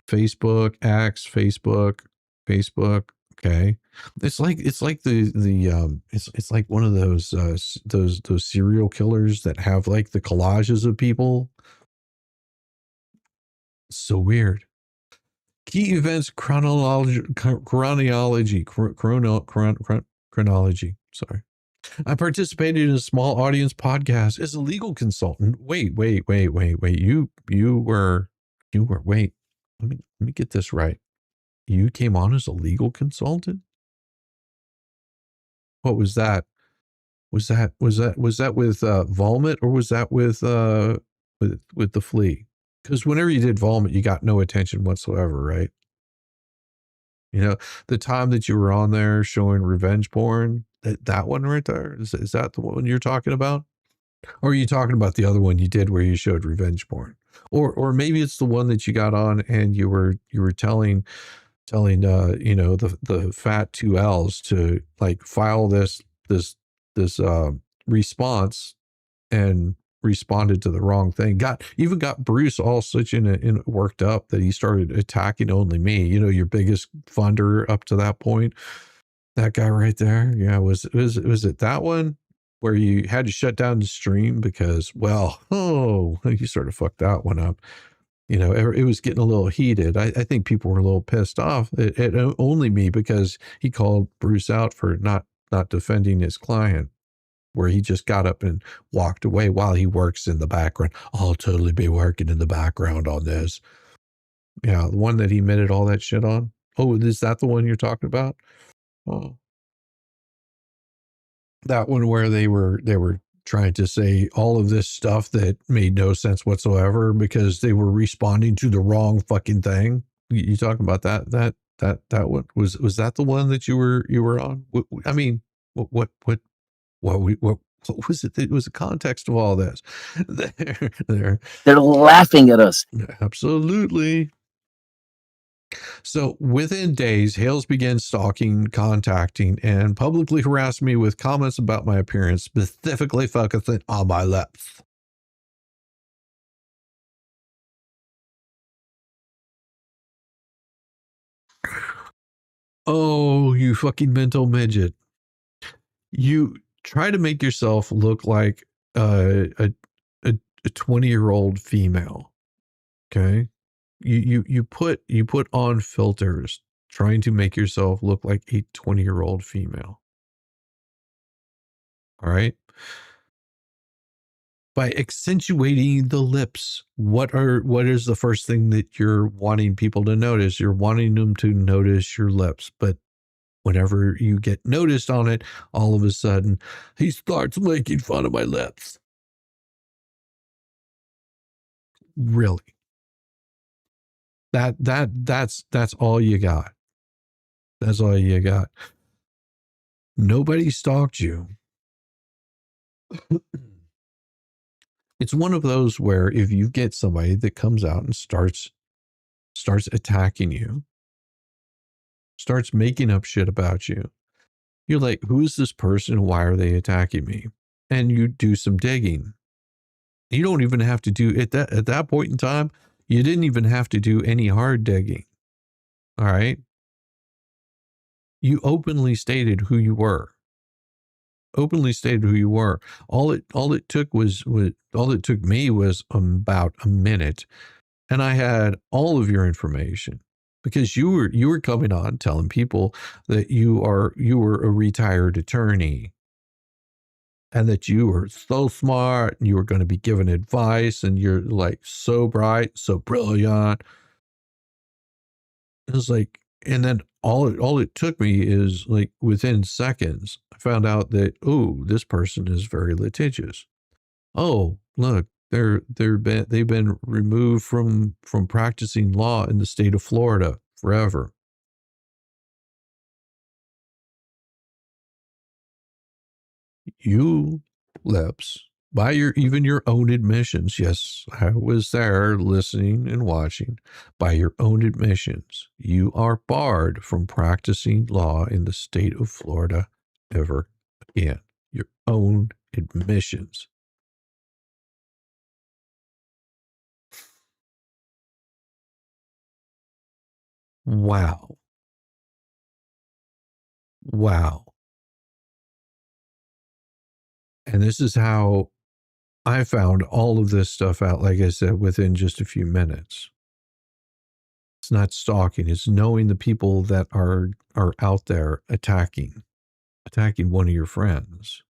Facebook, X, Facebook. Okay. It's like it's like one of those serial killers that have like the collages of people. So weird. Key events chronology. Sorry. I participated in a small audience podcast as a legal consultant. Wait. You were wait. Let me get this right. You came on as a legal consultant? What was that? Was that with Vomit, or was that with the Flea? Because whenever you did Vomit, you got no attention whatsoever, right? You know, the time that you were on there showing revenge porn, that one right there, is that the one you're talking about? Or are you talking about the other one you did where you showed revenge porn? Or maybe it's the one that you got on and you were telling the fat 2Ls to like file this response, and responded to the wrong thing. Got Bruce all such in worked up that he started attacking only me. You know, your biggest funder up to that point. That guy right there. Yeah, was it that one where you had to shut down the stream because, well, you sort of fucked that one up. You know, it was getting a little heated. I think people were a little pissed off at only me because he called Bruce out for not defending his client, where he just got up and walked away while he works in the background. I'll totally be working in the background on this. Yeah, the one that he admitted all that shit on. Oh, is that the one you're talking about? Oh, that one where they were trying to say all of this stuff that made no sense whatsoever because they were responding to the wrong fucking thing. You talking about that one? Was that the one that you were on? I mean, what was it? It was the context of all this. They're laughing at us. Absolutely. So within days, Hales began stalking, contacting, and publicly harassed me with comments about my appearance, specifically focusing on my lips. Oh, you fucking mental midget. You try to make yourself look like a 20-year-old female. Okay? You put on filters trying to make yourself look like a 20-year-old female. All right? By accentuating the lips, what is the first thing that you're wanting people to notice? You're wanting them to notice your lips, but whenever you get noticed on it, all of a sudden he starts making fun of my lips. Really? That's all you got. That's all you got. Nobody stalked you. It's one of those where if you get somebody that comes out and starts attacking you, starts making up shit about you, you're like, who is this person? Why are they attacking me? And you do some digging. You don't even have to do it at that point in time. You didn't even have to do any hard digging. All right. You openly stated who you were. Openly stated who you were. All it took me was about a minute, and I had all of your information, because you were coming on telling people that you were a retired attorney, and that you were so smart and you were going to be giving advice, and you're like so bright, so brilliant. It was like, and then all it took me is like within seconds, I found out that, oh, this person is very litigious. Oh, look, they've been removed from practicing law in the state of Florida forever. You, Lips, by even your own admissions, yes, I was there listening and watching, by your own admissions, you are barred from practicing law in the state of Florida ever again. Your own admissions. Wow. Wow. And this is how I found all of this stuff out, like I said, within just a few minutes. It's not stalking, it's knowing the people that are out there attacking one of your friends.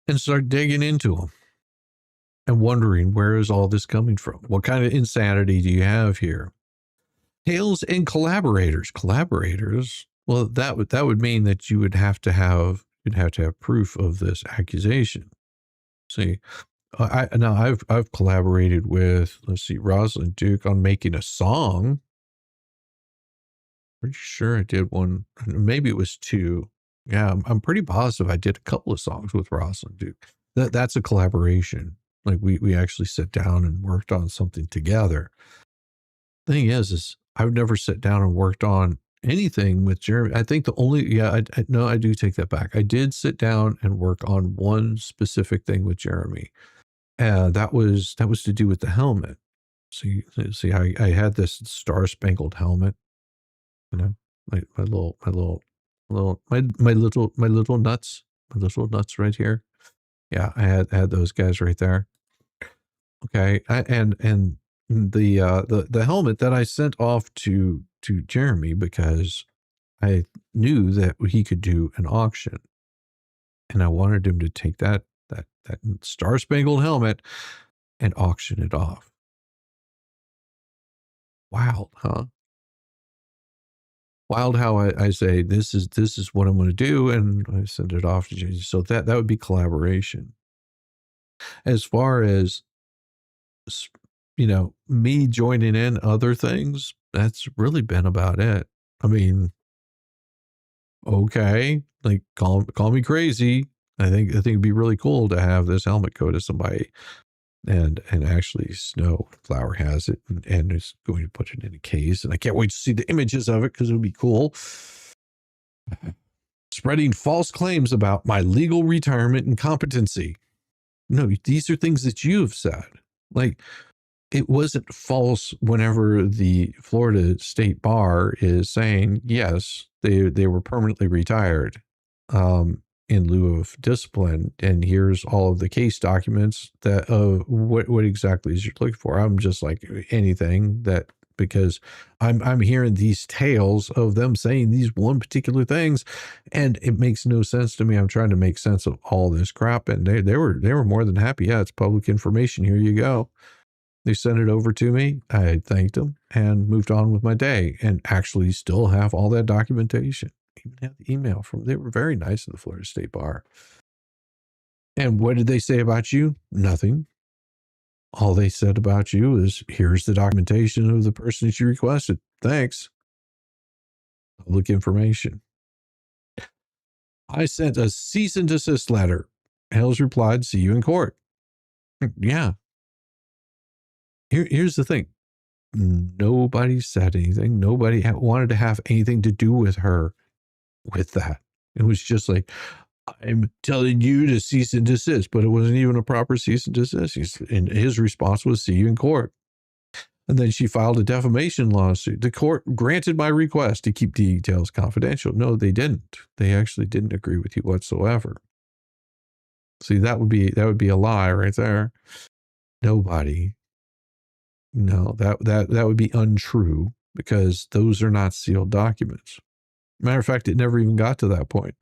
And start digging into them and wondering, where is all this coming from? What kind of insanity do you have here? Tales and collaborators. Collaborators? Well, that would mean that you'd have to have proof of this accusation. See, I've collaborated with, let's see, Rosalind Duke on making a song. Pretty sure I did one. Maybe it was two. Yeah, I'm pretty positive I did a couple of songs with Rosalind Duke. That's a collaboration. Like we actually sat down and worked on something together. Thing is I've never sat down and worked on anything with Jeremy. I think the only, I do take that back. I did sit down and work on one specific thing with Jeremy. That was to do with the helmet. See, I had this star-spangled helmet, you know, my little nuts right here. Yeah, I had those guys right there. Okay, and the helmet that I sent off to Jeremy, because I knew that he could do an auction, and I wanted him to take that star-spangled helmet and auction it off. Wild, huh? Wild how I say, this is what I'm going to do, and I send it off to you. So that would be collaboration. As far as, you know, me joining in other things, that's really been about it. I mean, okay, like call me crazy. I think it'd be really cool to have this helmet go to somebody, and actually Snowflower has it and is going to put it in a case, and I can't wait to see the images of it because it would be cool. Spreading false claims about my legal retirement and competency. No, these are things that you have said. Like, it wasn't false whenever the Florida State Bar is saying, yes, they were permanently retired in lieu of discipline, and here's all of the case documents that what exactly is you're looking for. I'm just like anything that, because I'm hearing these tales of them saying these one particular things, and it makes no sense to me. I'm trying to make sense of all this crap, and they were more than happy. Yeah, it's public information. Here you go. They sent it over to me. I thanked them and moved on with my day, and actually still have all that documentation. Even have the email from, they were very nice at the Florida State Bar. And what did they say about you? Nothing. All they said about you is, here's the documentation of the person that you requested. Thanks. Public information. I sent a cease and desist letter. Hales replied, see you in court. Yeah. Here's the thing. Nobody said anything. Nobody wanted to have anything to do with her with that. It was just like, I'm telling you to cease and desist, but it wasn't even a proper cease and desist. And his response was, see you in court. And then she filed a defamation lawsuit. The court granted my request to keep details confidential. No, they didn't. They actually didn't agree with you whatsoever. See, that would be a lie right there. Nobody. No, that would be untrue because those are not sealed documents. Matter of fact, it never even got to that point.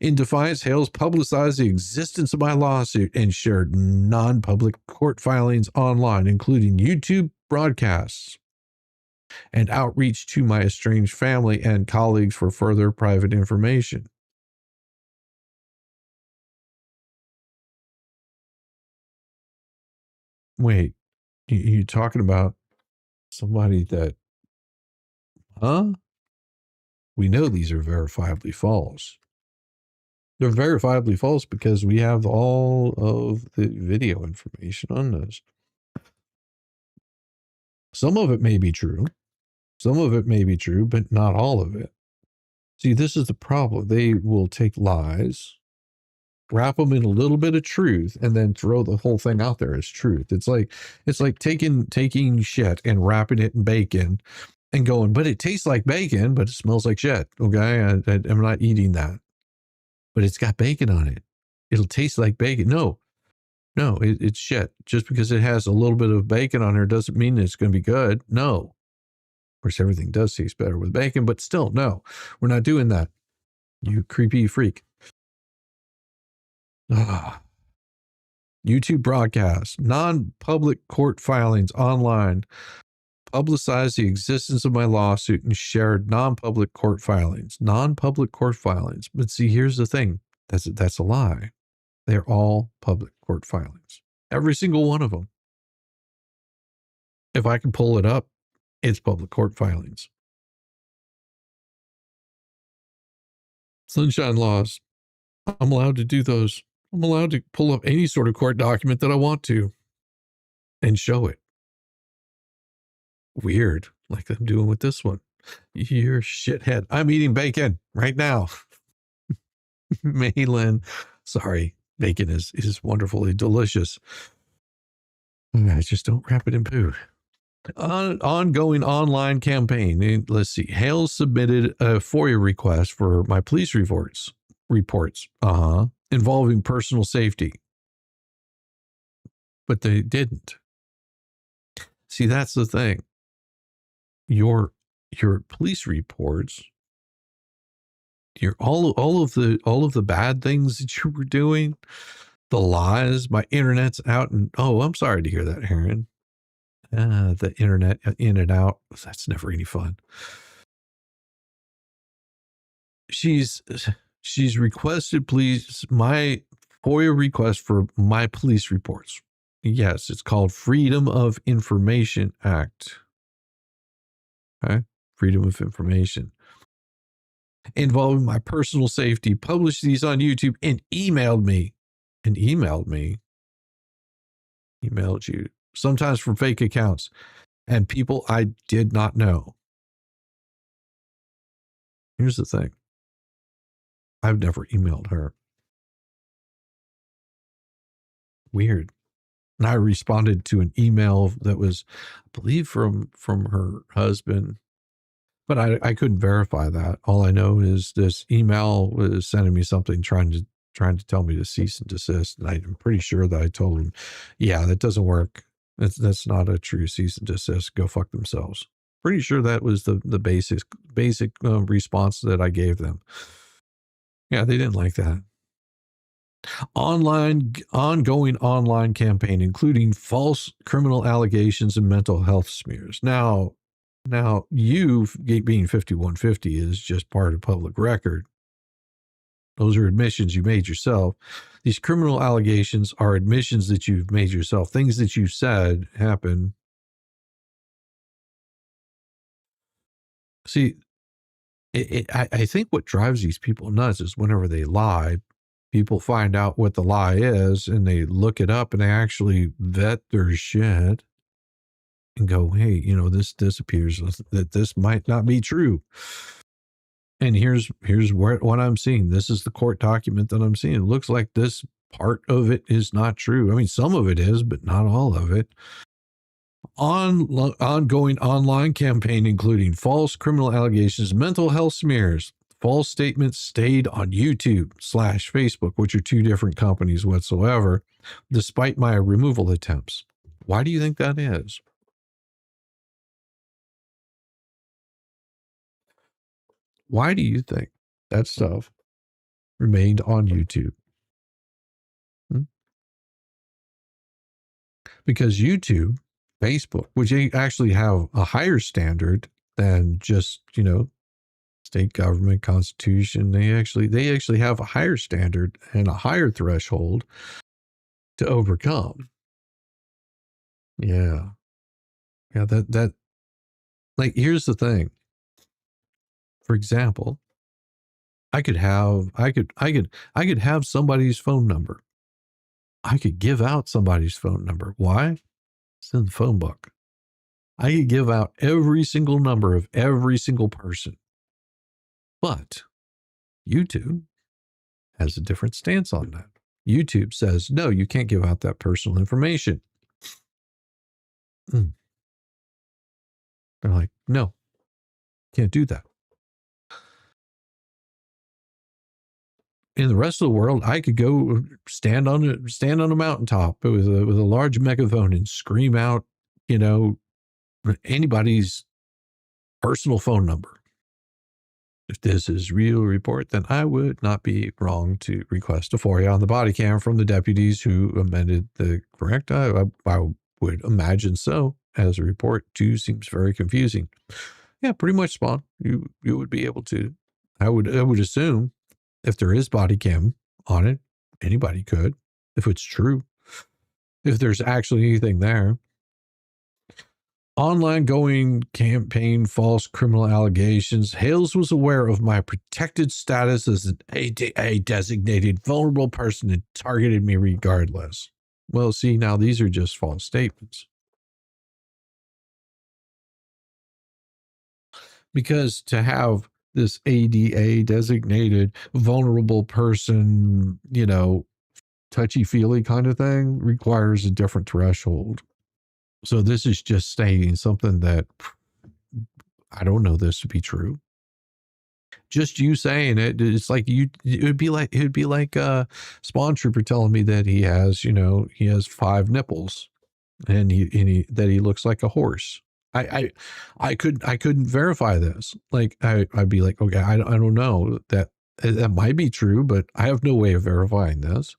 In defiance, Hales publicized the existence of my lawsuit and shared non-public court filings online, including YouTube broadcasts and outreach to my estranged family and colleagues for further private information. Wait, you talking about somebody that, huh? We know these are verifiably false. They're verifiably false because we have all of the video information on this. Some of it may be true. Some of it may be true, but not all of it. See, this is the problem. They will take lies, wrap them in a little bit of truth, and then throw the whole thing out there as truth. It's like taking shit and wrapping it in bacon and going, but it tastes like bacon, but it smells like shit. Okay, I'm not eating that. But it's got bacon on it. It'll taste like bacon. No, it's shit. Just because it has a little bit of bacon on there doesn't mean it's going to be good. No. Of course, everything does taste better with bacon, but still, no, we're not doing that. You creepy freak. YouTube broadcasts, non-public court filings online, publicized the existence of my lawsuit and shared non-public court filings. Non-public court filings. But see, here's the thing. That's a lie. They're all public court filings. Every single one of them. If I can pull it up, it's public court filings. Sunshine laws. I'm allowed to do those. I'm allowed to pull up any sort of court document that I want to and show it. Weird, like I'm doing with this one. You're a shithead. I'm eating bacon right now. Maylin, sorry, bacon is wonderfully delicious. I just don't wrap it in poo. Ongoing online campaign. Let's see. Hales submitted a FOIA request for my police reports. Involving personal safety. But they didn't. See, that's the thing. Your police reports, your all of the bad things that you were doing, the lies, my internet's out, and I'm sorry to hear that, Aaron. The internet in and out, that's never any fun. She's requested, please, my FOIA request for my police reports. Yes, it's called Freedom of Information Act. Okay, Freedom of Information. Involving my personal safety, published these on YouTube and emailed me. Emailed you. Sometimes from fake accounts and people I did not know. Here's the thing. I've never emailed her. Weird. And I responded to an email that was, I believe, from her husband, but I couldn't verify that. All I know is this email was sending me something trying to tell me to cease and desist. And I'm pretty sure that I told him, yeah, that doesn't work. That's not a true cease and desist. Go fuck themselves. Pretty sure that was the basic response that I gave them. Yeah, they didn't like that. Ongoing online campaign, including false criminal allegations and mental health smears. Now you being 5150 is just part of public record. Those are admissions you made yourself. These criminal allegations are admissions that you've made yourself. Things that you said happen. See, I think what drives these people nuts is whenever they lie, people find out what the lie is and they look it up and they actually vet their shit and go, hey, this appears that this might not be true. And here's what I'm seeing. This is the court document that I'm seeing. It looks like this part of it is not true. I mean, some of it is, but not all of it. Ongoing online campaign including false criminal allegations, mental health smears, false statements stayed on YouTube/Facebook, which are two different companies whatsoever, despite my removal attempts. Why do you think that is? Why do you think that stuff remained on YouTube? Because YouTube, Facebook, which they actually have a higher standard than just, state government, constitution, they actually have a higher standard and a higher threshold to overcome. Yeah. Yeah, that like, here's the thing. For example, I could have somebody's phone number. I could give out somebody's phone number. Why? It's in the phone book. I could give out every single number of every single person. But YouTube has a different stance on that. YouTube says, no, you can't give out that personal information. They're like, no, can't do that. In the rest of the world, I could go stand on a mountaintop with a large megaphone and scream out, anybody's personal phone number. If this is real report, then I would not be wrong to request a FOIA on the body cam from the deputies who amended the correct. I would imagine so. As a report, too, seems very confusing. Yeah, pretty much, Spawn. You would be able to. I would assume if there is body cam on it, anybody could, if it's true. If there's actually anything there. Online going campaign, false criminal allegations. Hales was aware of my protected status as an ADA designated vulnerable person and targeted me regardless. Well, see, now these are just false statements. Because to have this ADA designated vulnerable person, touchy-feely kind of thing requires a different threshold. So this is just stating something that I don't know this to be true. Just you saying it, it's like it would be like a Spawn Trooper telling me that he has 5 nipples and that he looks like a horse. I couldn't verify this. Like I'd be like, okay, I don't know, that might be true, but I have no way of verifying this.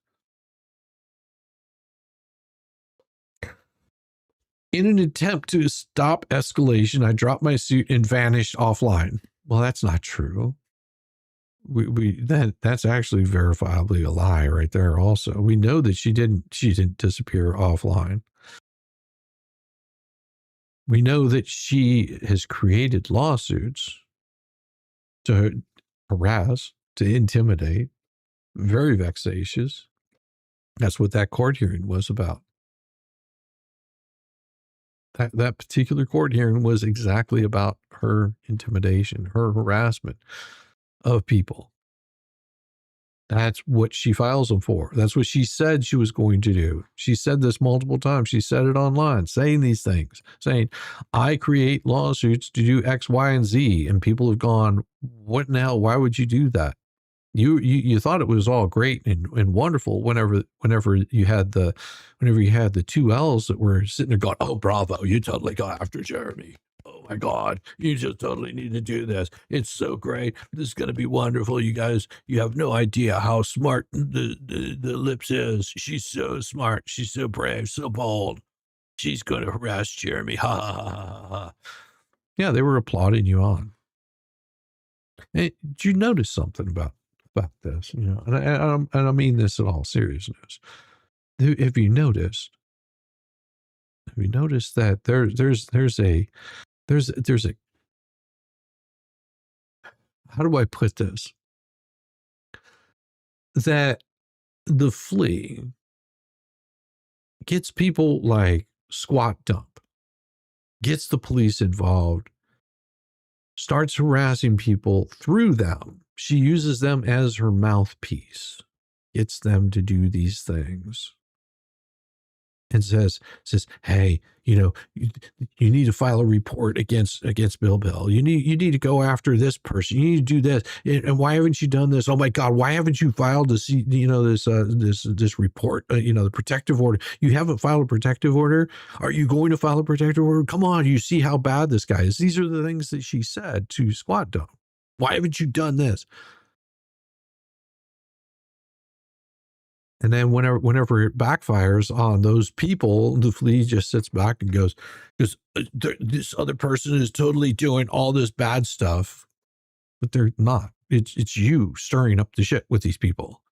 In an attempt to stop escalation, I dropped my suit and vanished offline. Well, that's not true. That's actually verifiably a lie right there. Also, we know that she didn't disappear offline. We know that she has created lawsuits to harass, to intimidate, very vexatious. That's what that court hearing was about. That particular court hearing was exactly about her intimidation, her harassment of people. That's what she files them for. That's what she said she was going to do. She said this multiple times. She said it online, saying these things, saying, I create lawsuits to do X, Y, and Z. And people have gone, what in the hell? Why would you do that? You thought it was all great and wonderful whenever you had the 2 L's that were sitting there going, oh, bravo, you totally got after Jeremy. Oh my God, you just totally need to do this. It's so great. This is going to be wonderful. You guys, you have no idea how smart the Lips is. She's so smart. She's so brave, so bold. She's going to harass Jeremy. Ha ha ha ha ha. Yeah, they were applauding you on. Hey, did you notice something about this? And I mean this in all seriousness. Have you noticed that there's a how do I put this? That the flea gets people like squat dump, gets the police involved, starts harassing people through them. She uses them as her mouthpiece, gets them to do these things, and says, hey, you need to file a report against Bill. You need to go after this person. You need to do this. And why haven't you done this? Oh my God, why haven't you filed this report? The protective order. You haven't filed a protective order. Are you going to file a protective order? Come on, you see how bad this guy is. These are the things that she said to Squat Dome. Why haven't you done this? And then whenever it backfires on those people, the flea just sits back and goes, this other person is totally doing all this bad stuff, but they're not. It's you stirring up the shit with these people.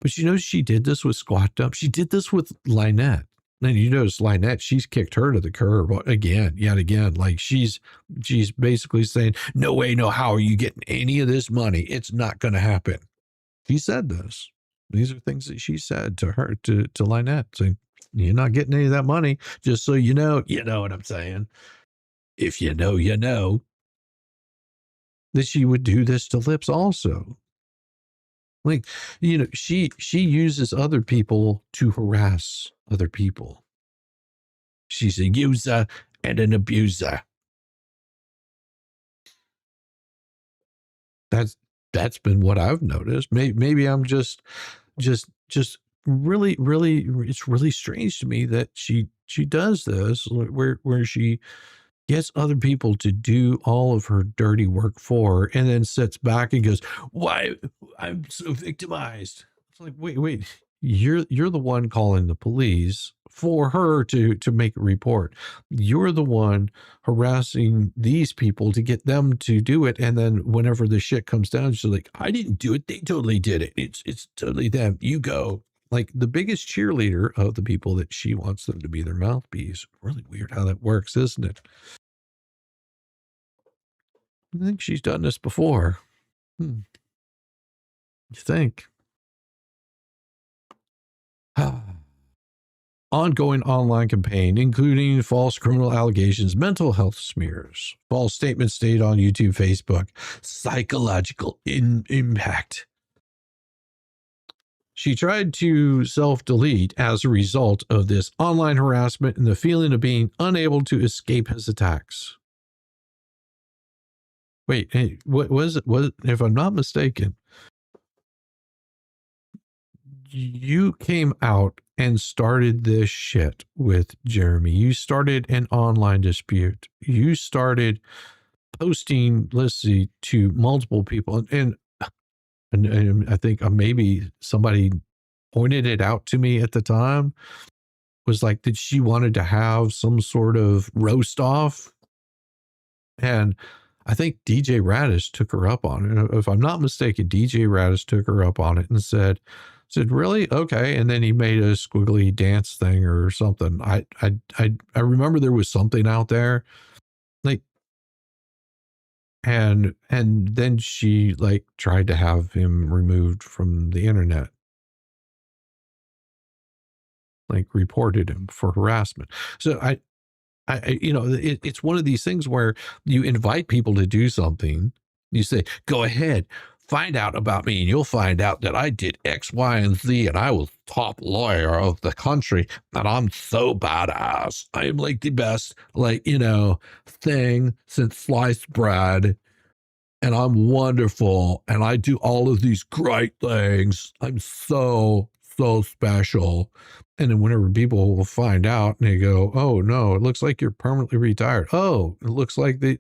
But she did this with Squat Dump. She did this with Lynette. And you notice Lynette, she's kicked her to the curb yet again. Like she's basically saying, no way, no how are you getting any of this money? It's not going to happen. She said this. These are things that she said to her, to Lynette, saying, you're not getting any of that money, just so you know what I'm saying. If you know, that she would do this to Lips also. Like, she uses other people to harass other people. She's a user and an abuser. That's been what I've noticed. Maybe I'm just really, it's really strange to me that she does this where she gets other people to do all of her dirty work for her and then sits back and goes, why I'm so victimized. It's like, wait, you're the one calling the police for her to make a report. You're the one harassing these people to get them to do it. And then whenever the shit comes down, she's like, I didn't do it. They totally did it. It's totally them. You go. Like the biggest cheerleader of the people that she wants them to be their mouthpiece. Really weird how that works, isn't it? I think she's done this before. You think? Ongoing online campaign, including false criminal allegations, mental health smears, false statements stayed on YouTube, Facebook, psychological impact. She tried to self-delete as a result of this online harassment and the feeling of being unable to escape his attacks. Wait, hey, what was it? If I'm not mistaken, you came out and started this shit with Jeremy. You started an online dispute. You started posting, let's see, to multiple people. And I think maybe somebody pointed it out to me at the time, was like that she wanted to have some sort of roast off. And I think DJ Radish took her up on it. If I'm not mistaken, DJ Radish took her up on it and said, really? Okay. And then he made a squiggly dance thing or something. I remember there was something out there, like, and then she like tried to have him removed from the internet, like reported him for harassment. So it's one of these things where you invite people to do something. You say, go ahead, find out about me, and you'll find out that I did X, Y, and Z, and I was top lawyer of the country, and I'm so badass. I am like the best, thing since sliced bread, and I'm wonderful, and I do all of these great things. I'm so special. And then whenever people will find out and they go, oh no, it looks like you're permanently retired. Oh, it looks like that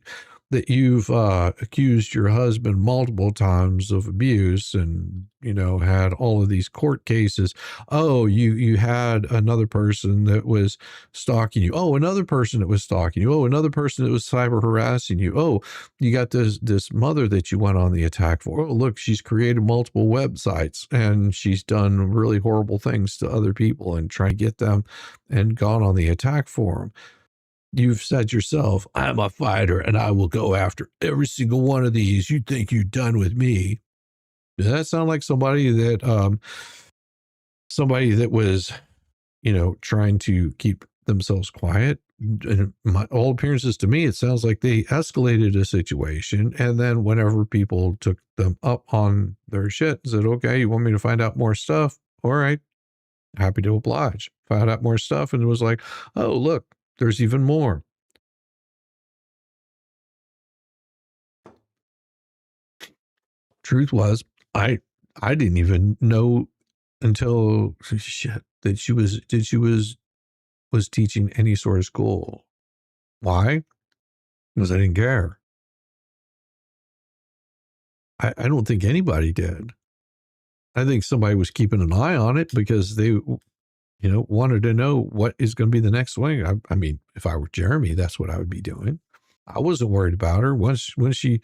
you've accused your husband multiple times of abuse and, had all of these court cases. Oh, you had another person that was stalking you. Oh, another person that was stalking you. Oh, another person that was cyber harassing you. Oh, you got this mother that you went on the attack for. Oh, look, she's created multiple websites and she's done really horrible things to other people and trying to get them and gone on the attack for them. You've said yourself, I'm a fighter and I will go after every single one of these. You think you're done with me. Does that sound like somebody that was, trying to keep themselves quiet? all appearances to me, it sounds like they escalated a situation, and then whenever people took them up on their shit and said, okay, you want me to find out more stuff? All right, happy to oblige. Found out more stuff, and it was like, oh, look, there's even more. Truth was, I didn't even know until shit that she was teaching any sort of school. Why? Because I didn't care. I don't think anybody did. I think somebody was keeping an eye on it because they, wanted to know what is going to be the next thing. I mean, if I were Jeremy, that's what I would be doing. I wasn't worried about her. When she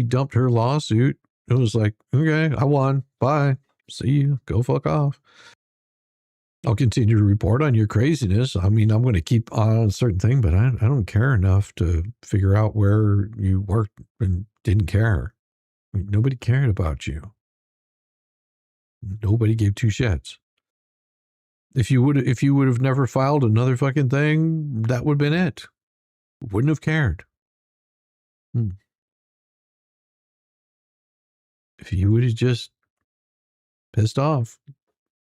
dumped her lawsuit, it was like, okay, I won. Bye. See you. Go fuck off. I'll continue to report on your craziness. I mean, I'm going to keep on a certain thing, but I don't care enough to figure out where you worked and didn't care. I mean, nobody cared about you. Nobody gave two shits. If you would have never filed another fucking thing, that would have been it. Wouldn't have cared. If you would have just pissed off,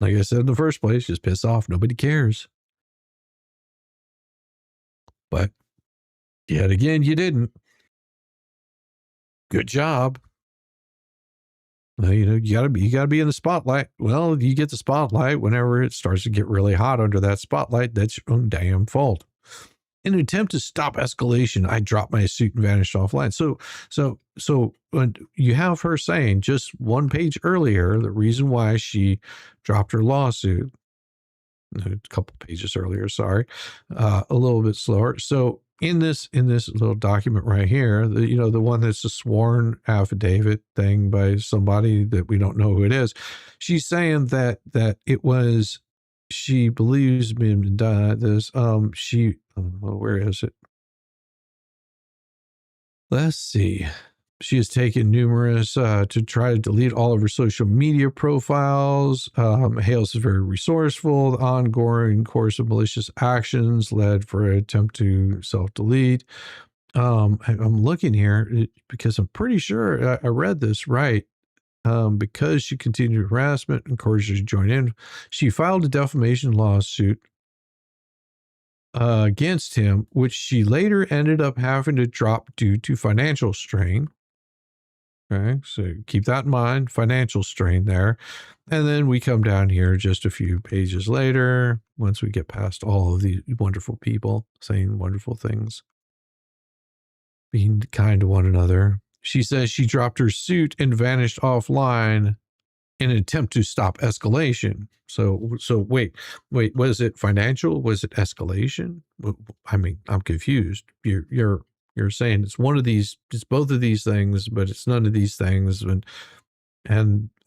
like I said in the first place, just piss off. Nobody cares. But yet again, you didn't. Good job. Well, you gotta be in the spotlight. Well, you get the spotlight whenever it starts to get really hot under that spotlight. That's your own damn fault. In an attempt to stop escalation, I dropped my suit and vanished offline. So when you have her saying just one page earlier, the reason why she dropped her lawsuit, a couple pages earlier, sorry, a little bit slower. So in this little document right here, the one that's a sworn affidavit thing by somebody that we don't know who it is, she's saying that it was, she believes me this, where is it? Let's see. She has taken numerous to try to delete all of her social media profiles. Hales is very resourceful. The ongoing course of malicious actions led for an attempt to self-delete. I'm looking here because I'm pretty sure I read this right. Because she continued harassment, encouraged her to join in. She filed a defamation lawsuit against him, which she later ended up having to drop due to financial strain. Okay, so keep that in mind, financial strain there. And then we come down here just a few pages later, once we get past all of these wonderful people saying wonderful things, being kind to one another. She says she dropped her suit and vanished offline in an attempt to stop escalation. So wait, was it financial? Was it escalation? I mean, I'm confused. You're saying it's one of these, it's both of these things, but it's none of these things. And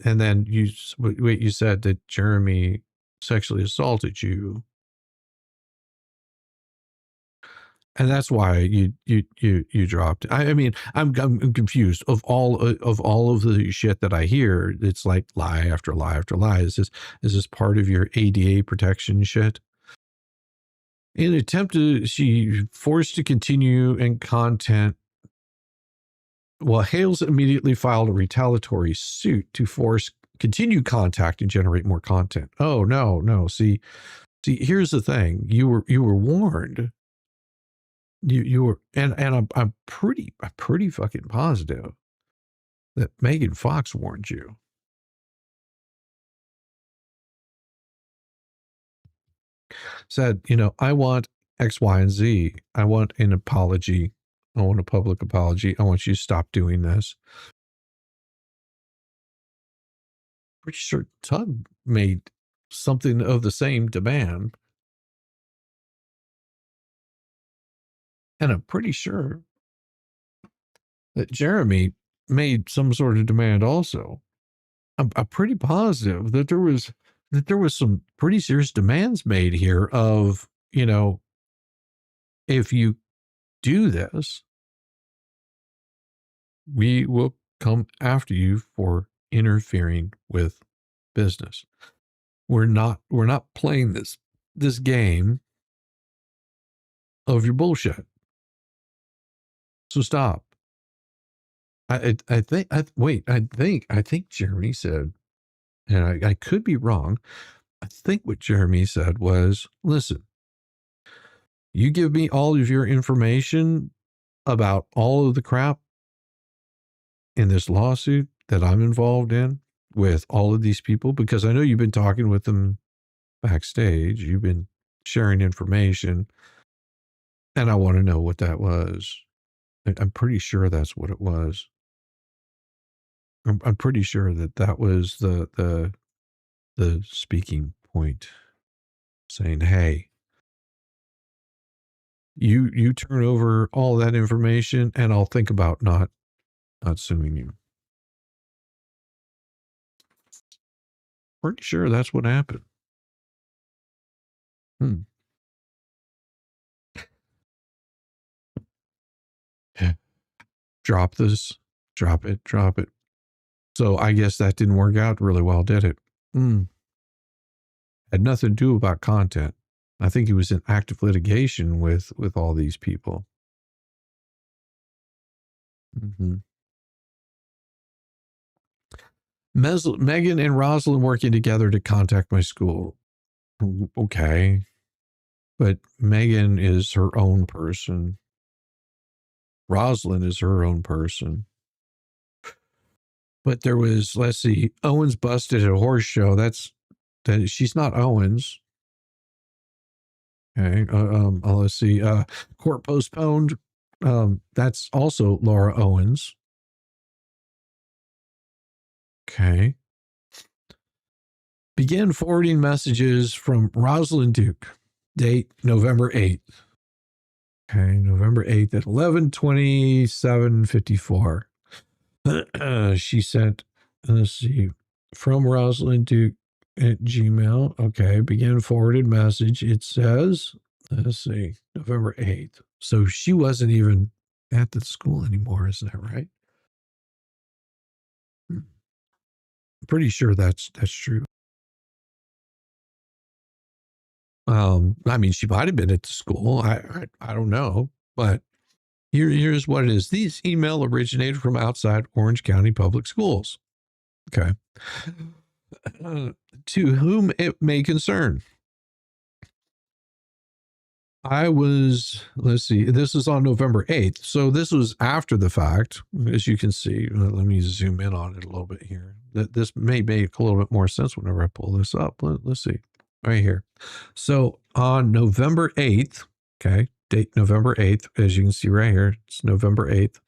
then you said that Jeremy sexually assaulted you. And that's why you dropped. I mean, I'm confused. Of all of the shit that I hear, it's like lie after lie after lie. Is this part of your ADA protection shit? In an attempt to, she forced to continue in content. Well, Hales immediately filed a retaliatory suit to force continued contact and generate more content. Oh no. See, here's the thing. You were warned. You were, and I'm pretty fucking positive that Megan Fox warned you. Said, I want X, Y, and Z. I want an apology. I want a public apology. I want you to stop doing this. Pretty sure Tug made something of the same demand. And I'm pretty sure that Jeremy made some sort of demand also. I'm pretty positive that there was some pretty serious demands made here of, if you do this, we will come after you for interfering with business. We're not playing this game of your bullshit. So stop. I think Jeremy said, and I could be wrong. I think what Jeremy said was, listen, you give me all of your information about all of the crap in this lawsuit that I'm involved in with all of these people, because I know you've been talking with them backstage. You've been sharing information, and I want to know what that was. I'm pretty sure that's what it was. I'm pretty sure that was the speaking point, saying, hey, you turn over all that information and I'll think about not suing you. Pretty sure that's what happened. Drop this, drop it. So I guess that didn't work out really well, did it? Had nothing to do about content. I think he was in active litigation with all these people. Megan and Rosalind working together to contact my school. Okay. But Megan is her own person. Rosalind is her own person. But there was, let's see, Owens busted at a horse show. She's not Owens. Okay. Let's see. Court postponed. That's also Laura Owens. Okay. Begin forwarding messages from Rosalind Duke. Date November 8th. Okay, November 8th at 11:27:54. She sent, let's see, from Rosalind Duke at Gmail. Okay, begin forwarded message. It says, let's see, November 8th. So she wasn't even at the school anymore, is that right? I'm pretty sure that's true. I mean, she might have been at the school. I don't know, but here's what it is. These email originated from outside Orange County Public Schools. Okay. To whom it may concern. Let's see, this is on November 8th. So this was after the fact, as you can see. Let me zoom in on it a little bit here. This may make a little bit more sense whenever I pull this up. Let's see. Right here. So on November 8th, okay, date November 8th, as you can see right here, it's November 8th.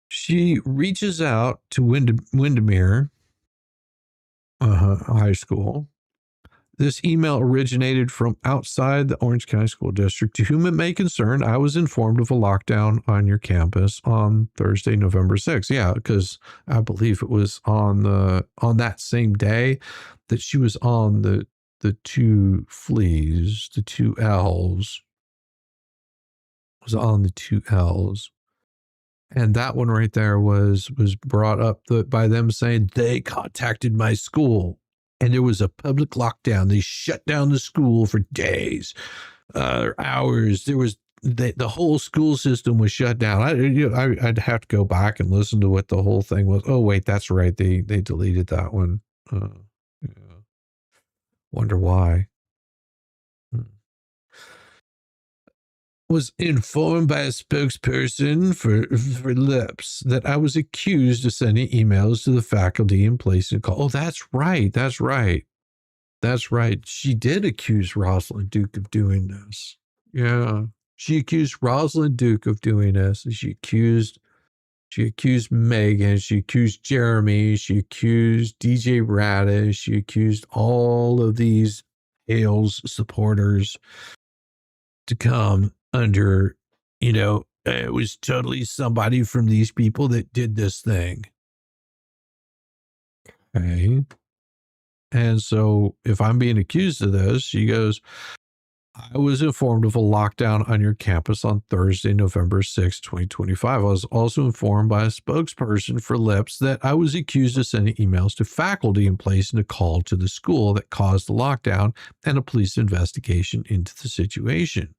She reaches out to Windermere High School. This email originated from outside the Orange County School District. To whom it may concern, I was informed of a lockdown on your campus on Thursday, November 6th. Yeah, because I believe it was on that same day that she was on the two fleas, the two L's. Was on the two L's. And that one right there was brought up by them saying they contacted my school. And there was a public lockdown. They shut down the school for days, hours. There was the whole school system was shut down. I'd have to go back and listen to what the whole thing was. Oh wait, that's right. They deleted that one. Yeah. Wonder why. Was informed by a spokesperson for LIPS that I was accused of sending emails to the faculty and placing a call. Oh, that's right. She did accuse Rosalind Duke of doing this. Yeah. She accused Rosalind Duke of doing this. She accused Megan. She accused Jeremy. She accused DJ Radish. She accused all of these Hales supporters to come under, it was totally somebody from these people that did this thing. Okay. And so if I'm being accused of this, she goes, I was informed of a lockdown on your campus on Thursday, November 6, 2025. I was also informed by a spokesperson for LIPS that I was accused of sending emails to faculty and placing a call to the school that caused the lockdown and a police investigation into the situation.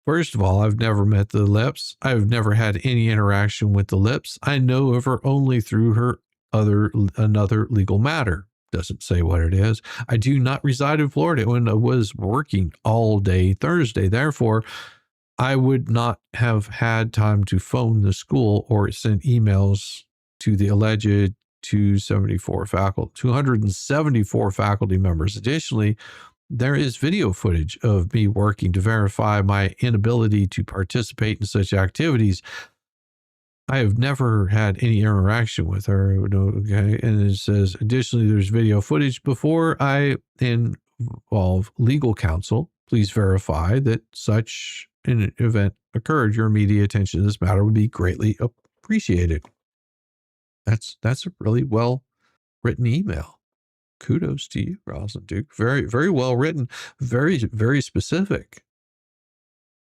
First of all, I've never met the LIPS. I've never had any interaction with the LIPS. I know of her only through another legal matter. Doesn't say what it is. I do not reside in Florida when I was working all day Thursday. Therefore, I would not have had time to phone the school or send emails to the alleged 274 274 faculty members. Additionally, there is video footage of me working to verify my inability to participate in such activities. I have never had any interaction with her. Okay. And it says, additionally, there's video footage. Before I involve legal counsel, please verify that such an event occurred. Your immediate attention to this matter would be greatly appreciated. That's a really well written email. Kudos to you, Rosalind Duke. Very, very well written. Very, very specific.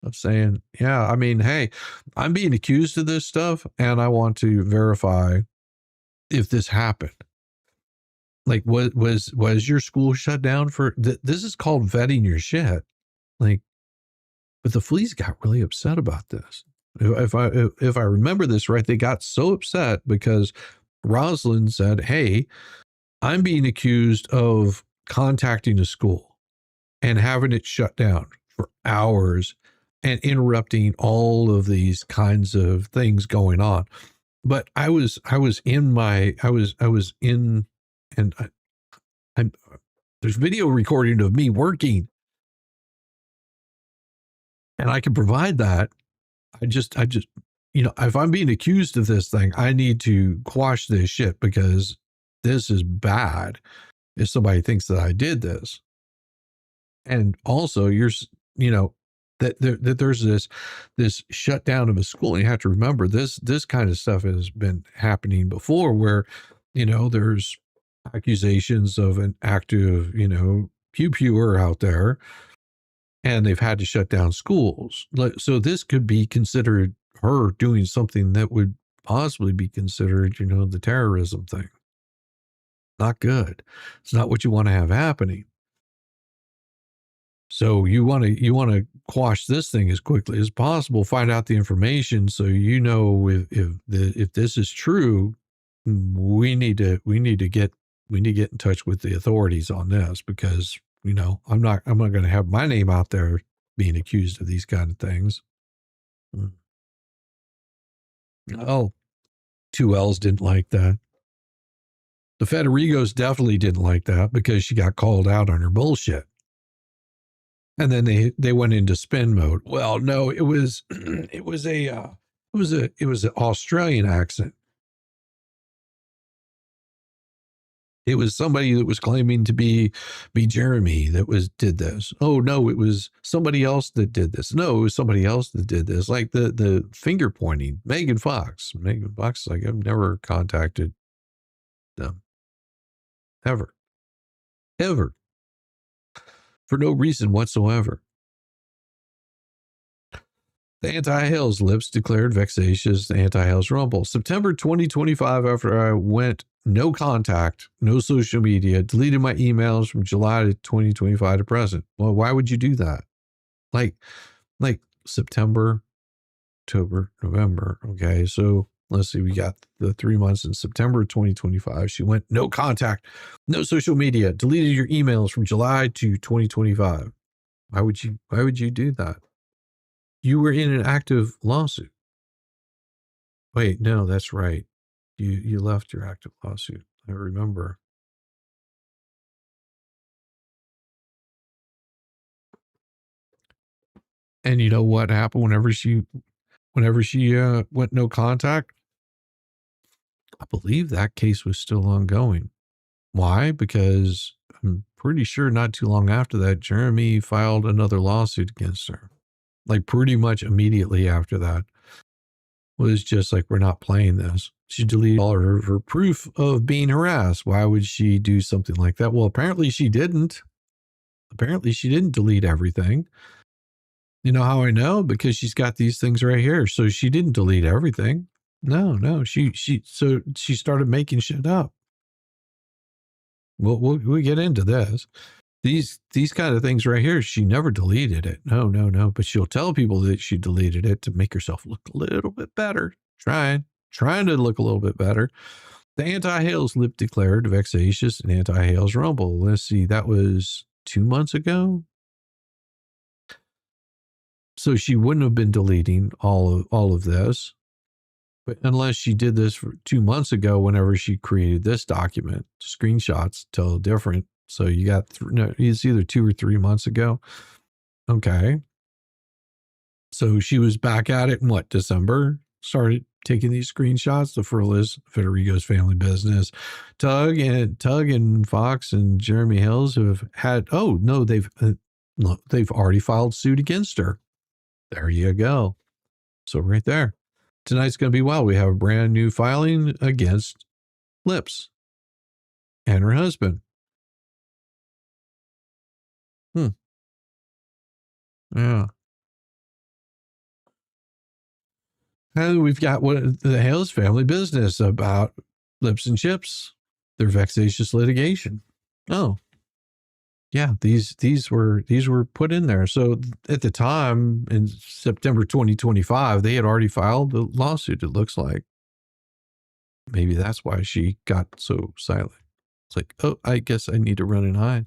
Of saying, yeah, I mean, hey, I'm being accused of this stuff and I want to verify if this happened. Like, was your school shut down for this is called vetting your shit. Like, but the fleas got really upset about this. If I remember this right, they got so upset because Rosalind said, hey, I'm being accused of contacting a school and having it shut down for hours and interrupting all of these kinds of things going on. But I was in, and there's video recording of me working, and I can provide that. I just, if I'm being accused of this thing, I need to quash this shit because this is bad. If somebody thinks that I did this, and also that there's this shutdown of a school. And you have to remember this kind of stuff has been happening before where, there's accusations of an active, pew-pewer out there and they've had to shut down schools. So this could be considered her doing something that would possibly be considered, the terrorism thing. Not good. It's not what you want to have happening. So you want to quash this thing as quickly as possible, find out the information so if this is true, we need to get in touch with the authorities on this because I'm not going to have my name out there being accused of these kind of things. Oh, 2Ls didn't like that. The Federigos definitely didn't like that because she got called out on her bullshit. And then they went into spin mode. Well, no, it was an Australian accent. It was somebody that was claiming to be Jeremy that did this. Oh no, it was somebody else that did this. No, it was somebody else that did this. Like the finger pointing. Megan Fox. Megan Fox is like, I've never contacted them. Ever. For no reason whatsoever. The anti-Hales lips declared vexatious anti-Hales rumble. September 2025, after I went no contact, no social media, deleted my emails from July 2025 to present. Well, why would you do that? Like September, October, November. Okay, so let's see, we got the 3 months in September 2025. She went no contact, no social media, deleted your emails from July to 2025. Why would you do that? You were in an active lawsuit. Wait, no, that's right. You left your active lawsuit. I remember. And you know what happened whenever she went no contact? I believe that case was still ongoing. Why? Because I'm pretty sure not too long after that, Jeremy filed another lawsuit against her. Like pretty much immediately after that. It was just like, we're not playing this. She deleted all of her proof of being harassed. Why would she do something like that? Well, apparently she didn't. apparently she didn't delete everything. You know how I know? Because she's got these things right here. So she didn't delete everything. No. She started making shit up. We'll get into this. These kind of things right here, she never deleted it. No. But she'll tell people that she deleted it to make herself look a little bit better. Trying to look a little bit better. The anti-Hales lip declared vexatious and anti-Hales rumble. Let's see, that was 2 months ago. So she wouldn't have been deleting all of this, but unless she did this for 2 months ago, whenever she created this document, screenshots tell different. So you got it's either 2 or 3 months ago. Okay. So she was back at it in what, December? Started taking these screenshots. The Furless, Federico's family business. Tug and Fox and Jeremy Hills have had. Oh no, they've already filed suit against her. There you go. So right there, tonight's going to be wild. We have a brand new filing against Lips and her husband. Yeah. And we've got what the Hales family business about Lips and Chips, their vexatious litigation. Oh, yeah, these were put in there. So at the time in September 2025, they had already filed the lawsuit. It looks like maybe that's why she got so silent. It's like, oh, I guess I need to run and hide.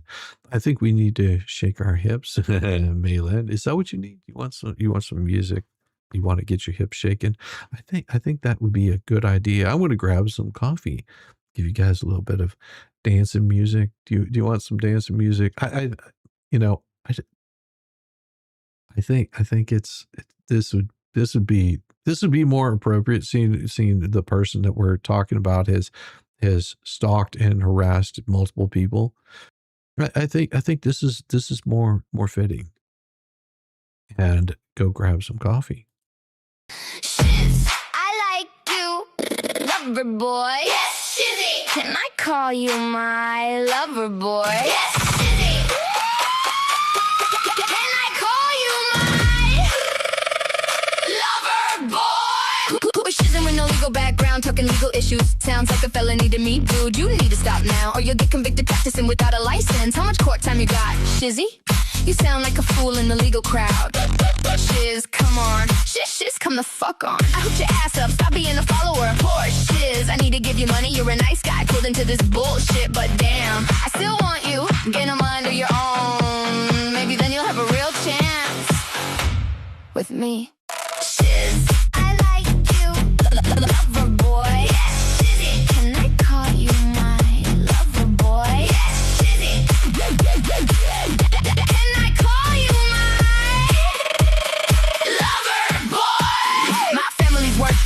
I think we need to shake our hips. Maylin, is that what you need? You want some music? You want to get your hips shaking? I think that would be a good idea. I want to grab some coffee, give you guys a little bit of dancing music. Do you want some dancing music? I think this would be more appropriate, seeing the person that we're talking about has stalked and harassed multiple people. I think this is more fitting. And go grab some coffee. Shiz, I like you, lover boy. Yes, Shizzy. Can I call you my lover boy? Yes, Shizzy. Can I call you my lover boy? Who is shizzing with no legal background, talking legal issues? Sounds like a felony to me, dude. You need to stop now, or you'll get convicted practicing without a license. How much court time you got, Shizzy? You sound like a fool in the legal crowd. Shiz, come on. Shiz, come the fuck on. I hooked your ass up, stop being a follower. Poor Shiz, I need to give you money. You're a nice guy, pulled into this bullshit, but damn, I still want you. Get a mind of your own. Maybe then you'll have a real chance with me. Shiz, I like you, lover boy. Yes, Shizzy. Can I call you my lover boy? Yes, Shizzy.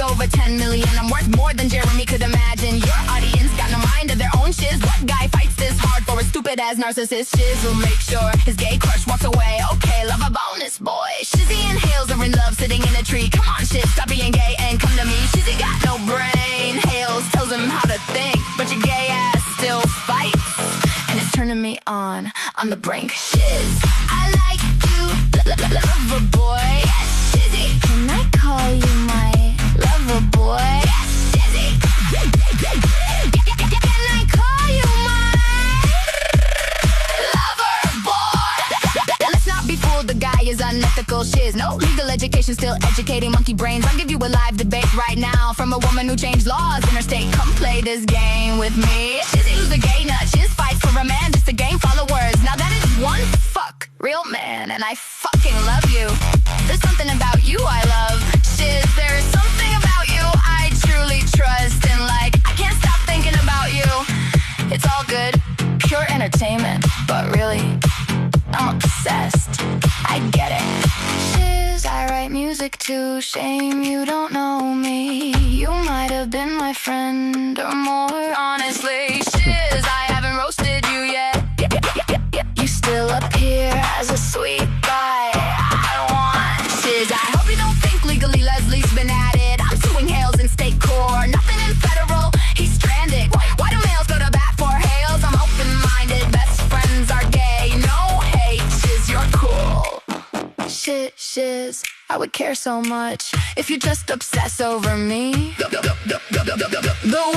Over 10 million, I'm worth more than Jeremy could imagine. Your audience got no mind of their own shiz. What guy fights this hard for a stupid ass narcissist? Shiz will make sure his gay crush walks away. Okay, love a bonus boy. Shizzy and Hales are in love, sitting in a tree. Come on, Shiz, stop being gay and come to me. Shizzy got no brain. Hales tells him how to think, but your gay ass still fights, and it's turning me on. I'm the brink. Shiz, I like you, lover boy. Yes, Shizzy. Can I call you my lover boy? Yes, Shizzy. Can I call you my lover boy? Let's not be fooled, the guy is unethical. Shiz, no legal education, still educating monkey brains. I'll give you a live debate right now from a woman who changed laws interstate. Come play this game with me. Shizzy, who's a gay nut? Shiz fights for a man just to gain followers. Now that is one fuck real man, and I fucking love you. There's something about you I love. Shiz, there's something about you I truly trust, and like, I can't stop thinking about you. It's all good, pure entertainment, but really, I'm obsessed. I get it. Shiz, I write music too. Shame you don't know me. You might have been my friend or more, honestly. Shiz, I haven't roasted you yet. You still appear as a sweet guy I want. Shiz, I hope you don't think legally Leslie's been at it. I'm suing Hales in state court, nothing in federal. He's stranded. Why do males go to bat for Hales? I'm open-minded, best friends are gay. No hate, I would care so much if you just obsess over me the way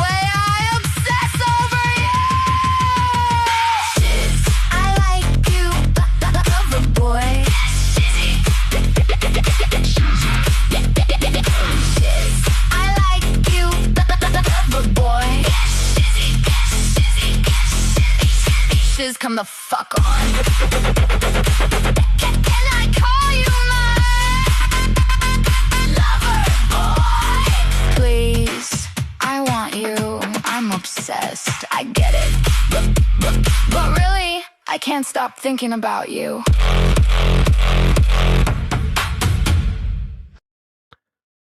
I obsess over you. I like you, lover boy. I like you, lover boy. Shiz, come the fuck on. Can I call you my lover boy? Please, I want you. I'm obsessed. I get it. But really, I can't stop thinking about you.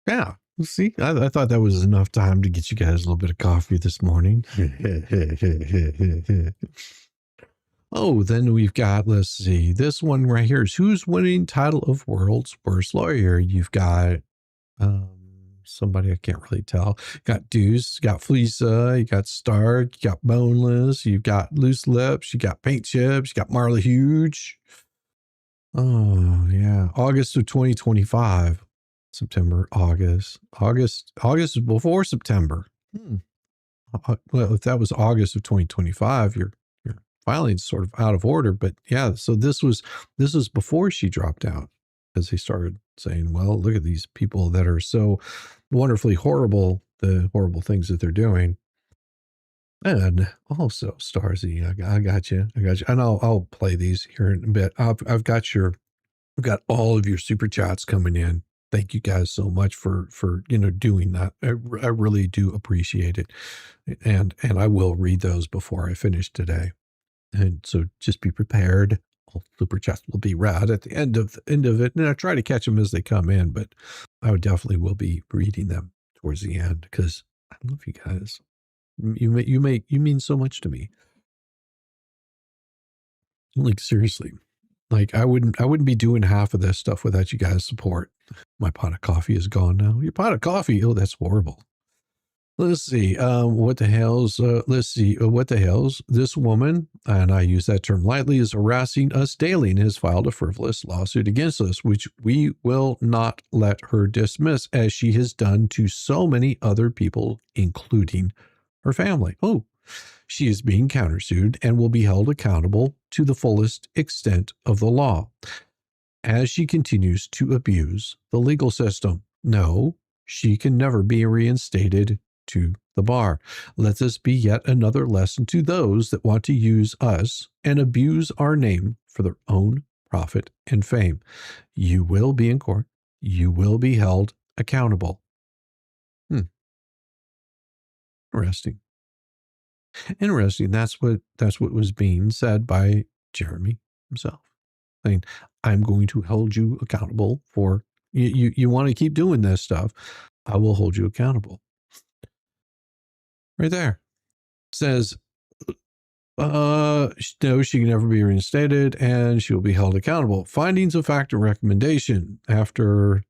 Yeah. See, I thought that was enough time to get you guys a little bit of coffee this morning. Oh, then we've got, let's see, this one right here is who's winning title of world's worst lawyer. You've got somebody I can't really tell. You got Deuce, you got Fleesa, you got Stark, you got Boneless, you got Loose Lips, you got Paint Chips, you got Marla Huge. Oh, yeah. August of 2025. September, August is before September. Well, if that was August of 2025, your filing's sort of out of order, but yeah, so this was before she dropped out, because they started saying, well, look at these people that are so wonderfully horrible, the horrible things that they're doing. And also, Starzy, I got you, and I'll play these here in a bit. I've got all of your super chats coming in. Thank you guys so much for doing that. I really do appreciate it, and I will read those before I finish today. And so just be prepared. All super chats will be read at the end of it, and I try to catch them as they come in, but I would definitely will be reading them towards the end because I love you guys. You mean so much to me. Like, seriously. Like, I wouldn't be doing half of this stuff without you guys' support. My pot of coffee is gone now. Your pot of coffee? Oh, that's horrible. Let's see. What the hell's this woman, and I use that term lightly, is harassing us daily and has filed a frivolous lawsuit against us, which we will not let her dismiss, as she has done to so many other people, including her family. Oh, she is being countersued and will be held accountable to the fullest extent of the law as she continues to abuse the legal system. No, she can never be reinstated to the bar. Let this be yet another lesson to those that want to use us and abuse our name for their own profit and fame. You will be in court. You will be held accountable. Interesting. That's what was being said by Jeremy himself, saying, I'm going to hold you accountable for you want to keep doing this stuff. I will hold you accountable. Right there. It says, no, she can never be reinstated and she will be held accountable. Findings of fact and recommendation. After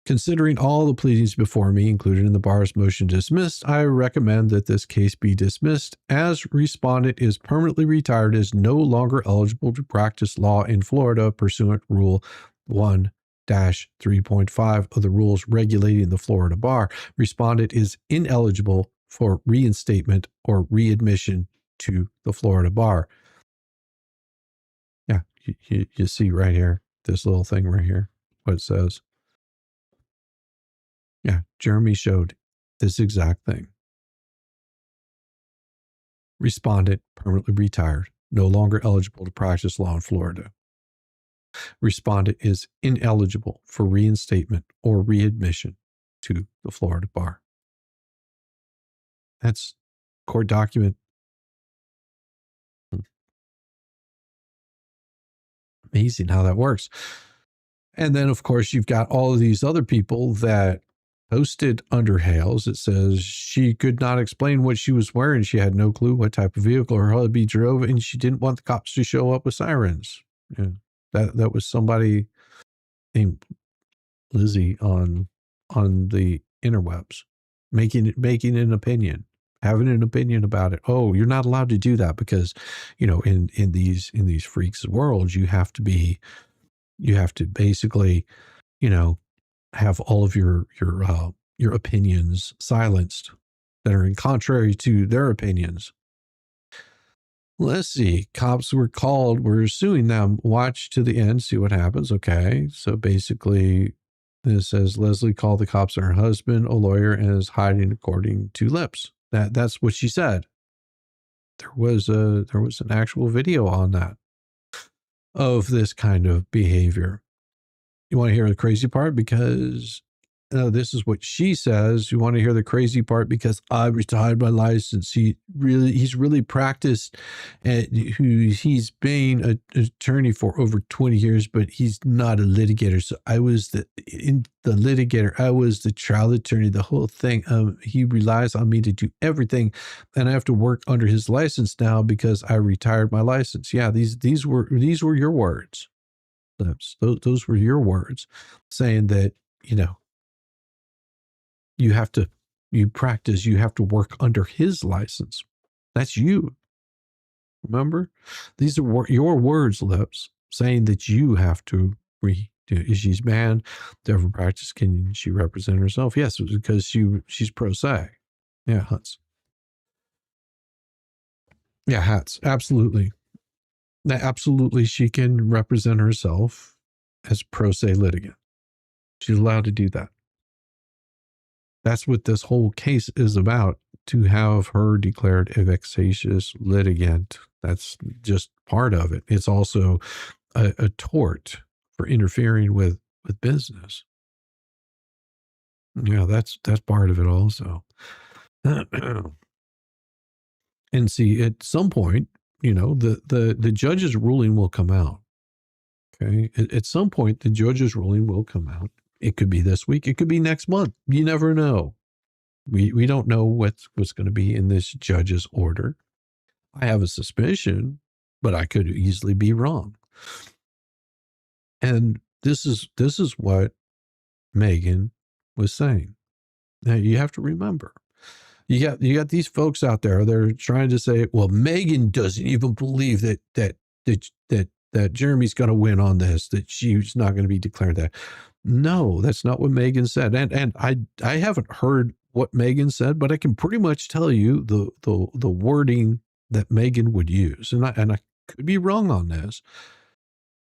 considering all the pleadings before me, included in the bar's motion dismissed, I recommend that this case be dismissed as respondent is permanently retired, is no longer eligible to practice law in Florida pursuant Rule 1-3.5 of the rules regulating the Florida bar. Respondent is ineligible for reinstatement or readmission to the Florida bar. Yeah, you see right here, this little thing right here, what it says. Yeah, Jeremy showed this exact thing. Respondent permanently retired, no longer eligible to practice law in Florida. Respondent is ineligible for reinstatement or readmission to the Florida bar. That's court document. Amazing how that works. And then, of course, you've got all of these other people that posted under Hales. It says she could not explain what she was wearing. She had no clue what type of vehicle her hubby drove, and she didn't want the cops to show up with sirens. Yeah, that was somebody named Lizzie on the interwebs, making an opinion, having an opinion about it. Oh, you're not allowed to do that because, in these freaks' worlds, you have to basically, have all of your opinions silenced that are in contrary to their opinions. Let's see. Cops were called. We're suing them. Watch to the end. See what happens. Okay. So basically, this says Leslie called the cops on her husband, a lawyer, and is hiding, according to Lips. That's what she said. There was an actual video on that of this kind of behavior. You want to hear the crazy part? Because this is what she says. You want to hear the crazy part? Because I retired my license. He's really practiced. He's been an attorney for over 20 years, but he's not a litigator. So I was the litigator. I was the trial attorney. The whole thing. He relies on me to do everything, and I have to work under his license now because I retired my license. Yeah, these were your words. Those were your words, saying that you have to work under his license. That's you. Remember, these are your words, Lips, saying that you have to is she's banned to ever practice. Can she represent herself? Yes, because she's pro se. Yeah, Hats. Yeah, Hats. Absolutely. Absolutely, she can represent herself as pro se litigant. She's allowed to do that. That's what this whole case is about, to have her declared a vexatious litigant. That's just part of it. It's also a tort for interfering with business. Yeah, that's part of it also. And see, at some point, the judge's ruling will come out. Okay. At some point, the judge's ruling will come out. It could be this week. It could be next month. You never know. We don't know what's going to be in this judge's order. I have a suspicion, but I could easily be wrong. And this is what Megan was saying. Now you have to remember, you got these folks out there. They're trying to say, well, Megan doesn't even believe that Jeremy's going to win on this, that she's not going to be declared that. No, that's not what Megan said. And I haven't heard what Megan said, but I can pretty much tell you the wording that Megan would use. And I could be wrong on this.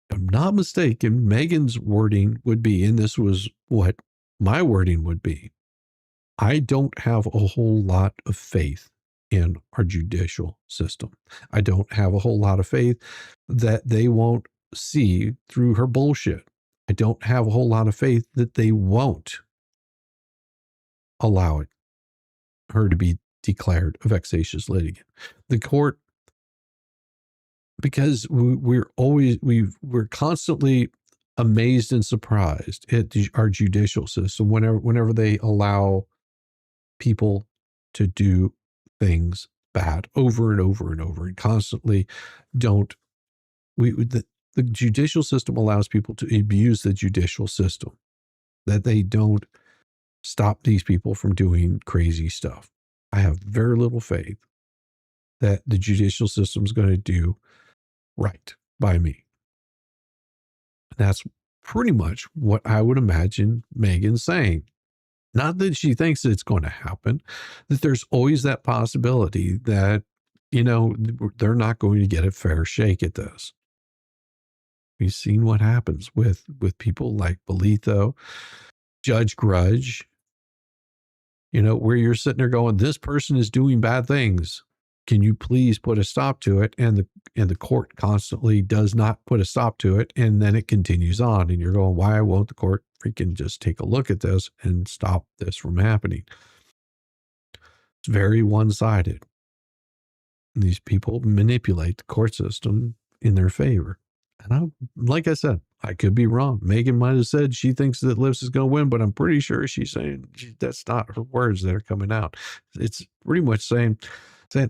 If I'm not mistaken, Megan's wording would be, and this was what my wording would be, I don't have a whole lot of faith in our judicial system. I don't have a whole lot of faith that they won't see through her bullshit. I don't have a whole lot of faith that they won't allow her to be declared a vexatious litigant. The court, because we're constantly amazed and surprised at our judicial system whenever they allow people to do things bad over and over and over, and constantly the judicial system allows people to abuse the judicial system, that they don't stop these people from doing crazy stuff. I have very little faith that the judicial system is going to do right by me. That's pretty much what I would imagine Megan's saying. Not that she thinks it's going to happen, that there's always that possibility that, they're not going to get a fair shake at this. We've seen what happens with people like Belito, Judge Grudge, where you're sitting there going, this person is doing bad things. Can you please put a stop to it? And the court constantly does not put a stop to it. And then it continues on. And you're going, why won't the court freaking just take a look at this and stop this from happening? It's very one-sided. These people manipulate the court system in their favor. And like I said, I could be wrong. Megan might have said she thinks that Lips is going to win, but I'm pretty sure she's saying that's not her words that are coming out. It's pretty much saying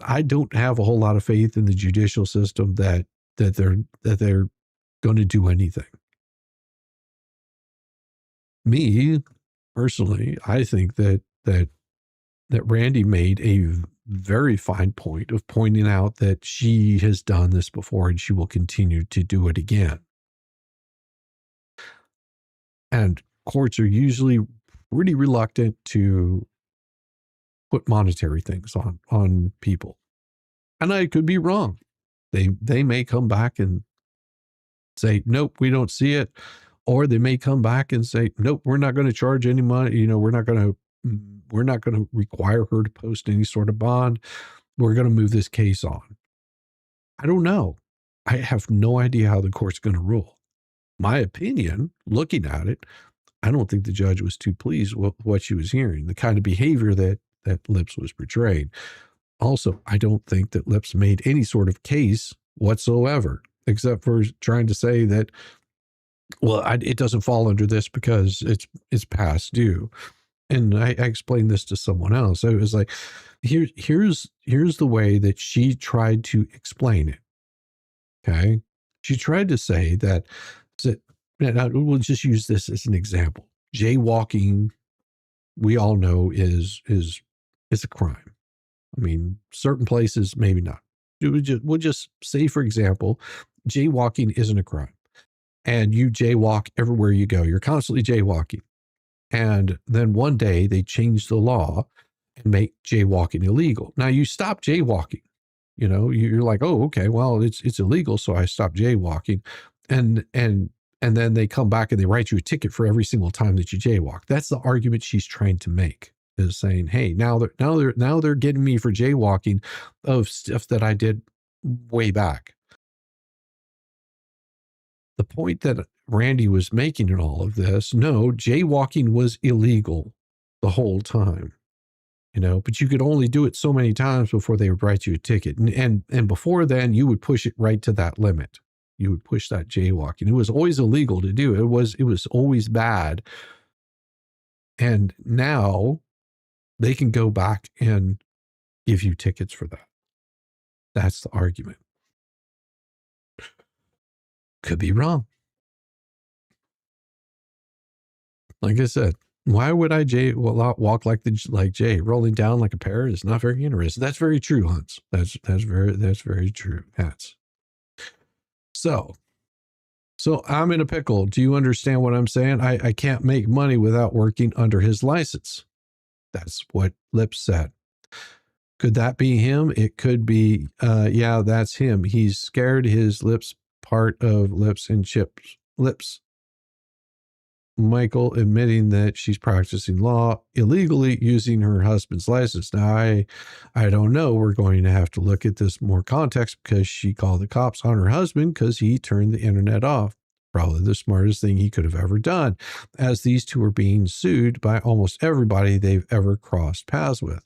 I don't have a whole lot of faith in the judicial system that they're going to do anything. Me personally, I think that Randy made a very fine point of pointing out that she has done this before and she will continue to do it again. And courts are usually pretty reluctant to put monetary things on people. And I could be wrong. They may come back and say, nope, we don't see it. Or they may come back and say, nope, we're not going to charge any money. You know, we're not going to require her to post any sort of bond. We're going to move this case on. I don't know. I have no idea how the court's going to rule. My opinion, looking at it, I don't think the judge was too pleased with what she was hearing, the kind of behavior that Lips was portraying. Also, I don't think that Lips made any sort of case whatsoever, except for trying to say that, well, it doesn't fall under this because it's past due. And I explained this to someone else. I was like, here's the way that she tried to explain it. Okay. She tried to say that, we'll just use this as an example. Jaywalking, we all know is a crime. I mean, certain places, maybe not. We'll just say, for example, jaywalking isn't a crime. And you jaywalk everywhere you go. You're constantly jaywalking. And then one day they change the law and make jaywalking illegal. Now you stop jaywalking. You know, you're like, oh, okay, well, it's illegal, so I stopped jaywalking. And then they come back and they write you a ticket for every single time that you jaywalk. That's the argument she's trying to make, is saying, hey, now they're getting me for jaywalking of stuff that I did way back. The point that Randy was making in all of this, no, jaywalking was illegal the whole time. You know, but you could only do it so many times before they would write you a ticket. And before then, you would push it right to that limit. You would push that jaywalking. It was always illegal to do. It was always bad. And now they can go back and give you tickets for that. That's the argument. Could be wrong. Like I said, why would I walk like Jay, rolling down like a parrot? Is not very interesting. That's very true, Hunts. That's very true. So I'm in a pickle. Do you understand what I'm saying? I can't make money without working under his license. That's what Lips said. Could that be him? It could be. Yeah, that's him. He's scared his Lips part of Lips and Chip's Lips. Michael admitting that she's practicing law illegally using her husband's license. Now, I don't know. We're going to have to look at this more context because she called the cops on her husband because he turned the internet off. Probably the smartest thing he could have ever done, as these two are being sued by almost everybody they've ever crossed paths with.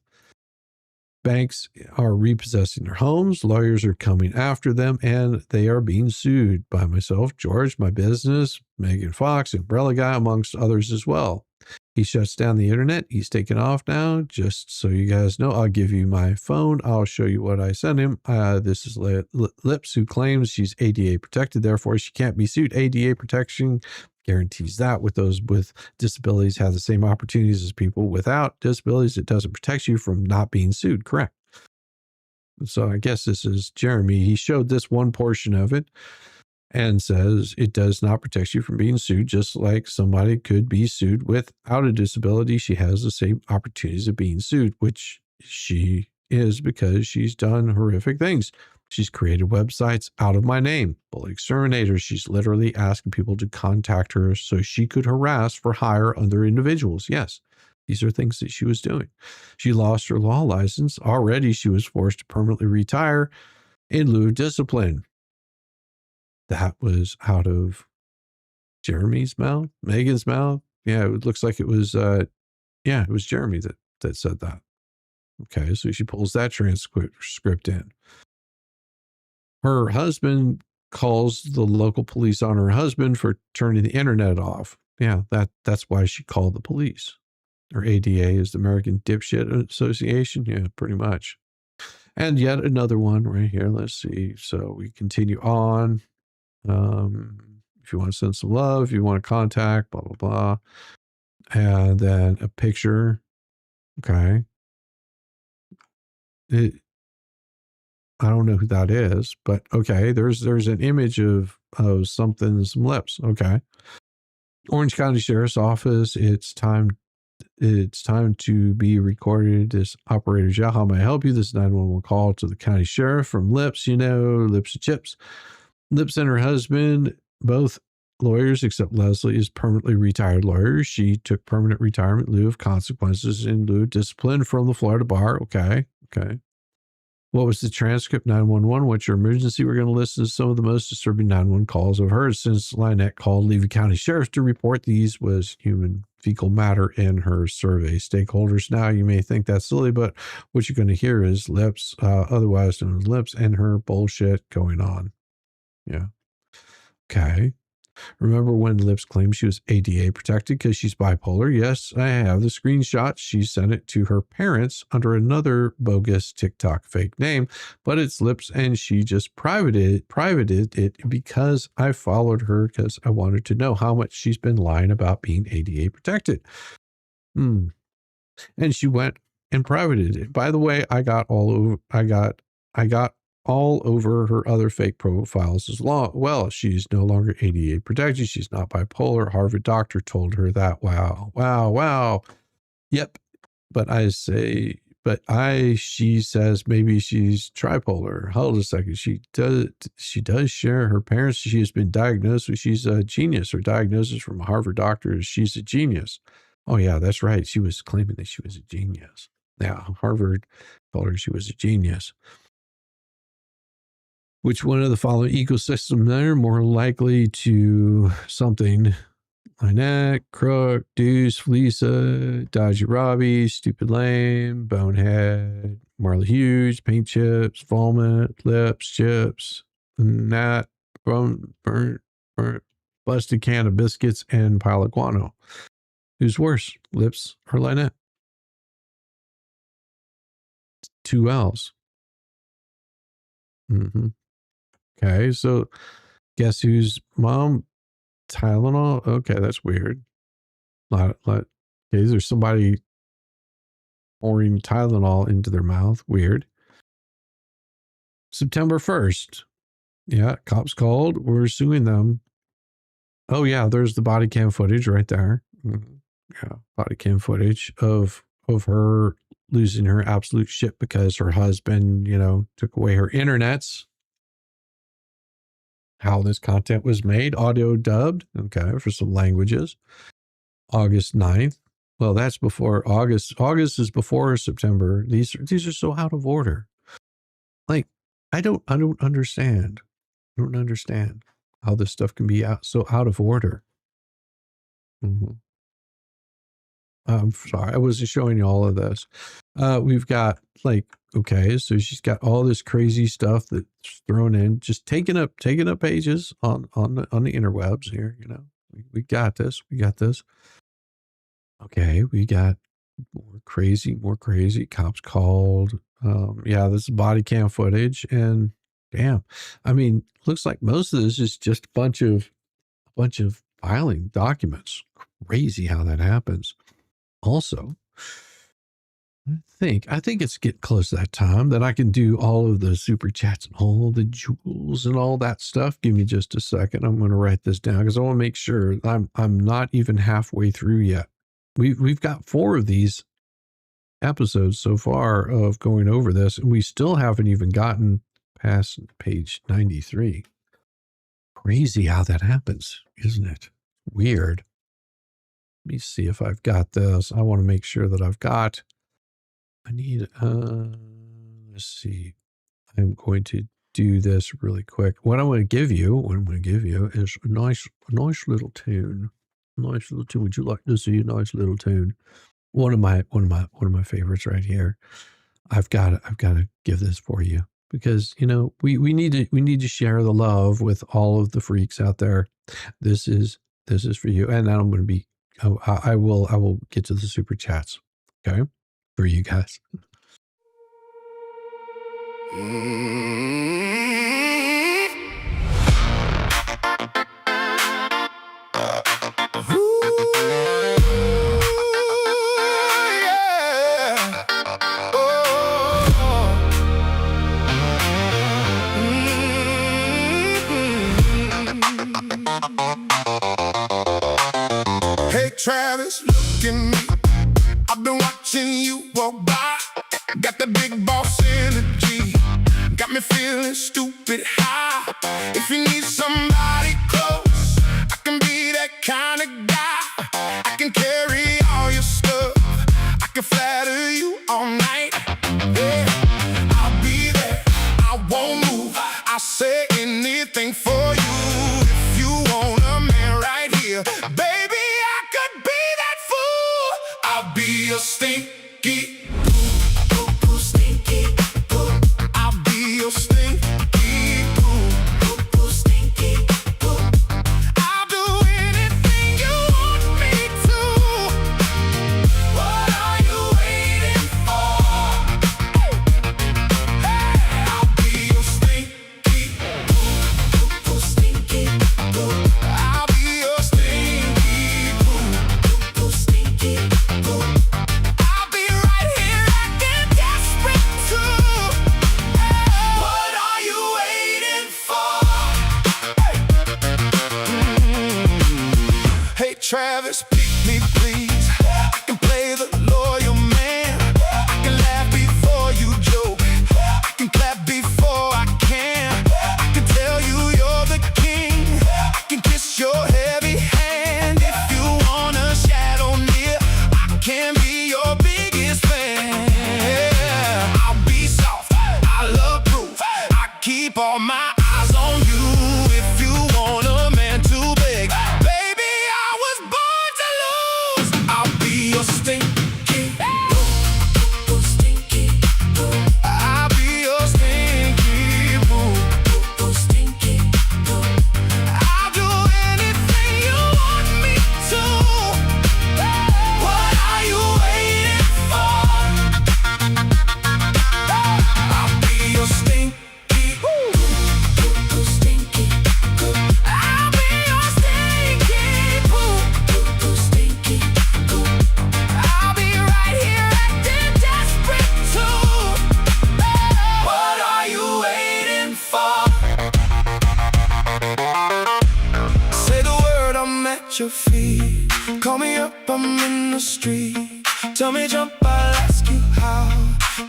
Banks are repossessing their homes, lawyers are coming after them, and they are being sued by myself, George, my business, Megan Fox, Umbrella Guy, amongst others as well. He shuts down the internet. He's taken off now. Just so you guys know, I'll give you my phone. I'll show you what I sent him. This is Lips, who claims she's ADA protected, therefore she can't be sued. ADA protection guarantees that with those with disabilities have the same opportunities as people without disabilities. It doesn't protect you from not being sued. Correct. So I guess this is Jeremy. He showed this one portion of it and says it does not protect you from being sued, just like somebody could be sued without a disability. She has the same opportunities of being sued, which she is because she's done horrific things. She's created websites out of my name, bully exterminator. She's literally asking people to contact her so she could harass for hire other individuals. Yes, these are things that she was doing. She lost her law license. Already she was forced to permanently retire in lieu of discipline. That was out of Jeremy's mouth, Megan's mouth. Yeah, it looks like it was, it was Jeremy that said that. Okay, so she pulls that transcript in. Her husband calls the local police on her husband for turning the internet off. Yeah, that's why she called the police. Or ADA is the American Dipshit Association. Yeah, pretty much. And yet another one right here. Let's see. So we continue on. If you want to send some love, if you want to contact, blah, blah, blah. And then a picture. Okay. I don't know who that is, but okay, there's an image of something, some lips. Okay. Orange County Sheriff's Office. It's time to be recorded. This operator's yeah, how may I help you? This 911 call to the county sheriff from Lips, Lips and Chips. Lips and her husband, both lawyers, except Leslie is permanently retired lawyer. She took permanent retirement in lieu of consequences in lieu of discipline from the Florida bar. Okay. What was the transcript? 911. What's your emergency? We're going to listen to some of the most disturbing 911 calls I've heard since Lynette called Levy County Sheriff to report these was human fecal matter in her survey. Stakeholders, now you may think that's silly, but what you're going to hear is Lips, otherwise known as Lips, and her bullshit going on. Yeah. Okay. Remember when Lips claimed she was ADA protected because she's bipolar? Yes, I have the screenshot. She sent it to her parents under another bogus TikTok fake name, but it's Lips, and she just privated it because I followed her because I wanted to know how much she's been lying about being ADA protected. And she went and privated it. By the way, I got all over her other fake profiles as well. She's no longer ADA protected. She's not bipolar. Harvard doctor told her that. Wow. Yep. She says maybe she's tripolar. Hold a second. She does share her parents. She has been diagnosed with, she's a genius. Her diagnosis from a Harvard doctor is she's a genius. Oh yeah, that's right. She was claiming that she was a genius. Yeah. Harvard told her she was a genius. Which one of the following ecosystem they're more likely to something? Lynette, Crook, Deuce, Felisa, Dodgy Robbie, Stupid Lame, Bonehead, Marley Hughes, Paint Chips, Vomit, Lips, Chips, Nat, Burnt, Busted Can of Biscuits, and Pile of Guano. Who's worse, Lips or Lynette? 2 L's. Okay, so guess whose mom? Tylenol? Okay, that's weird. Okay, there's somebody pouring Tylenol into their mouth. Weird. September 1st. Yeah, cops called. We're suing them. Oh, yeah, there's the body cam footage right there. Yeah, body cam footage of her losing her absolute shit because her husband, took away her internets. How this content was made, audio dubbed, okay, for some languages. August 9th. Well, that's before August. August is before September. These are so out of order. Like, I don't understand. I don't understand how this stuff can be so out of order. I'm sorry, I wasn't showing you all of this. We've got okay, so she's got all this crazy stuff that's thrown in, just taking up pages on the interwebs here. We got this. Okay, we got more crazy. Cops called. Yeah, this is body cam footage, and damn, I mean, looks like most of this is just a bunch of filing documents. Crazy how that happens. Also, I think it's getting close to that time that I can do all of the super chats and all the jewels and all that stuff. Give me just a second. I'm going to write this down because I want to make sure I'm not even halfway through yet. We've got 4 of these episodes so far of going over this, and we still haven't even gotten past page 93. Crazy how that happens, isn't it? Weird. Let me see if I've got this. I want to make sure that I need, let's see. I'm going to do this really quick. What I'm going to give you is a nice little tune. Would you like to see a nice little tune? One of my favorites right here. I've got to give this for you because, we need to share the love with all of the freaks out there. This is for you. And then I'm going to be, I will get to the super chats. Okay. For you guys. Got the big boss energy, got me feeling stupid high. If you need somebody close, I can be that kind of guy. I can carry all your stuff, I can flatter you all night. Yeah, I'll be there, I won't move, I'll say anything for you. If you want a man right here, baby, I could be that fool. I'll be your stinky Travis, pick me please. I can play the loyal man, I can laugh before you joke, I can clap before I can tell you you're the king, I can kiss your heavy hand. If you want a shadow near, I can be your biggest fan. I'll be soft, I love proof, I keep all my eyes on you. If you want a man to beg, stinky, stinky, I'll be your stinky boo, stinky boo. I'll do anything you want me to. What are you waiting for? I'll be your stinky, stinky, I'll be your stinky boo, stinky. I'll be right here acting desperate too. What are you waiting for? Say the word, I'm at your feet. Call me up, I'm in the street. Tell me jump, I'll ask you how.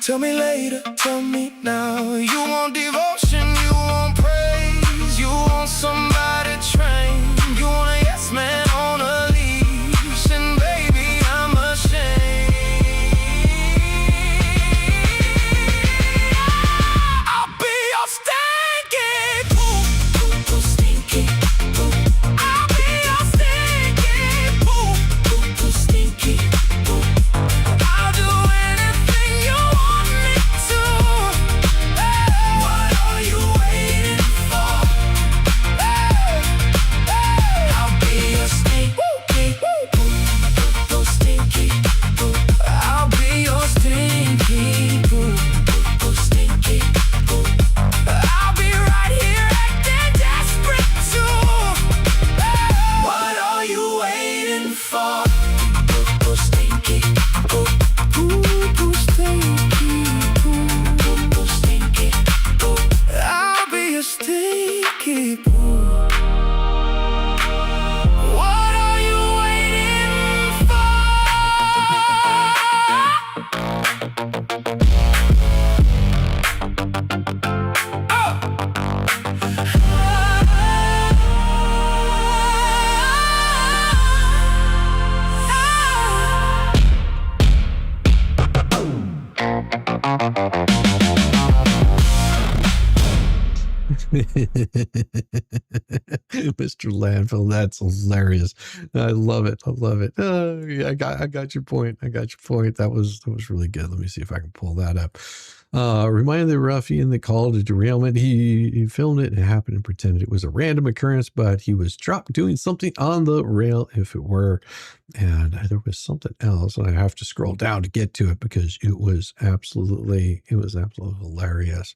Tell me later, tell me now. You want devotion, you want praise, you want somebody trained, you want a yes man on a leash, and baby, I'm ashamed. I'll be your stinky boo, stinky boo. I'll be your stinky boo, stinky boo. I'll do anything you want me to. What are you waiting for? I'll be your stinky boo, stinky boo. I'll be your stinky boo, stinky boo. I'll be right here acting desperate too. What are you waiting for? Stinky boo, stinky boo, stinky boo. I'll be your stinky boo. What are you waiting for? Mr. Landfill, that's hilarious. I love it. I love it. Yeah, I got your point. I got your point. That was really good. Let me see if I can pull that up. Reminded the ruffian that called a derailment. He filmed it. It happened and pretended it was a random occurrence, but he was dropped doing something on the rail, if it were. And there was something else, and I have to scroll down to get to it because it was absolutely hilarious.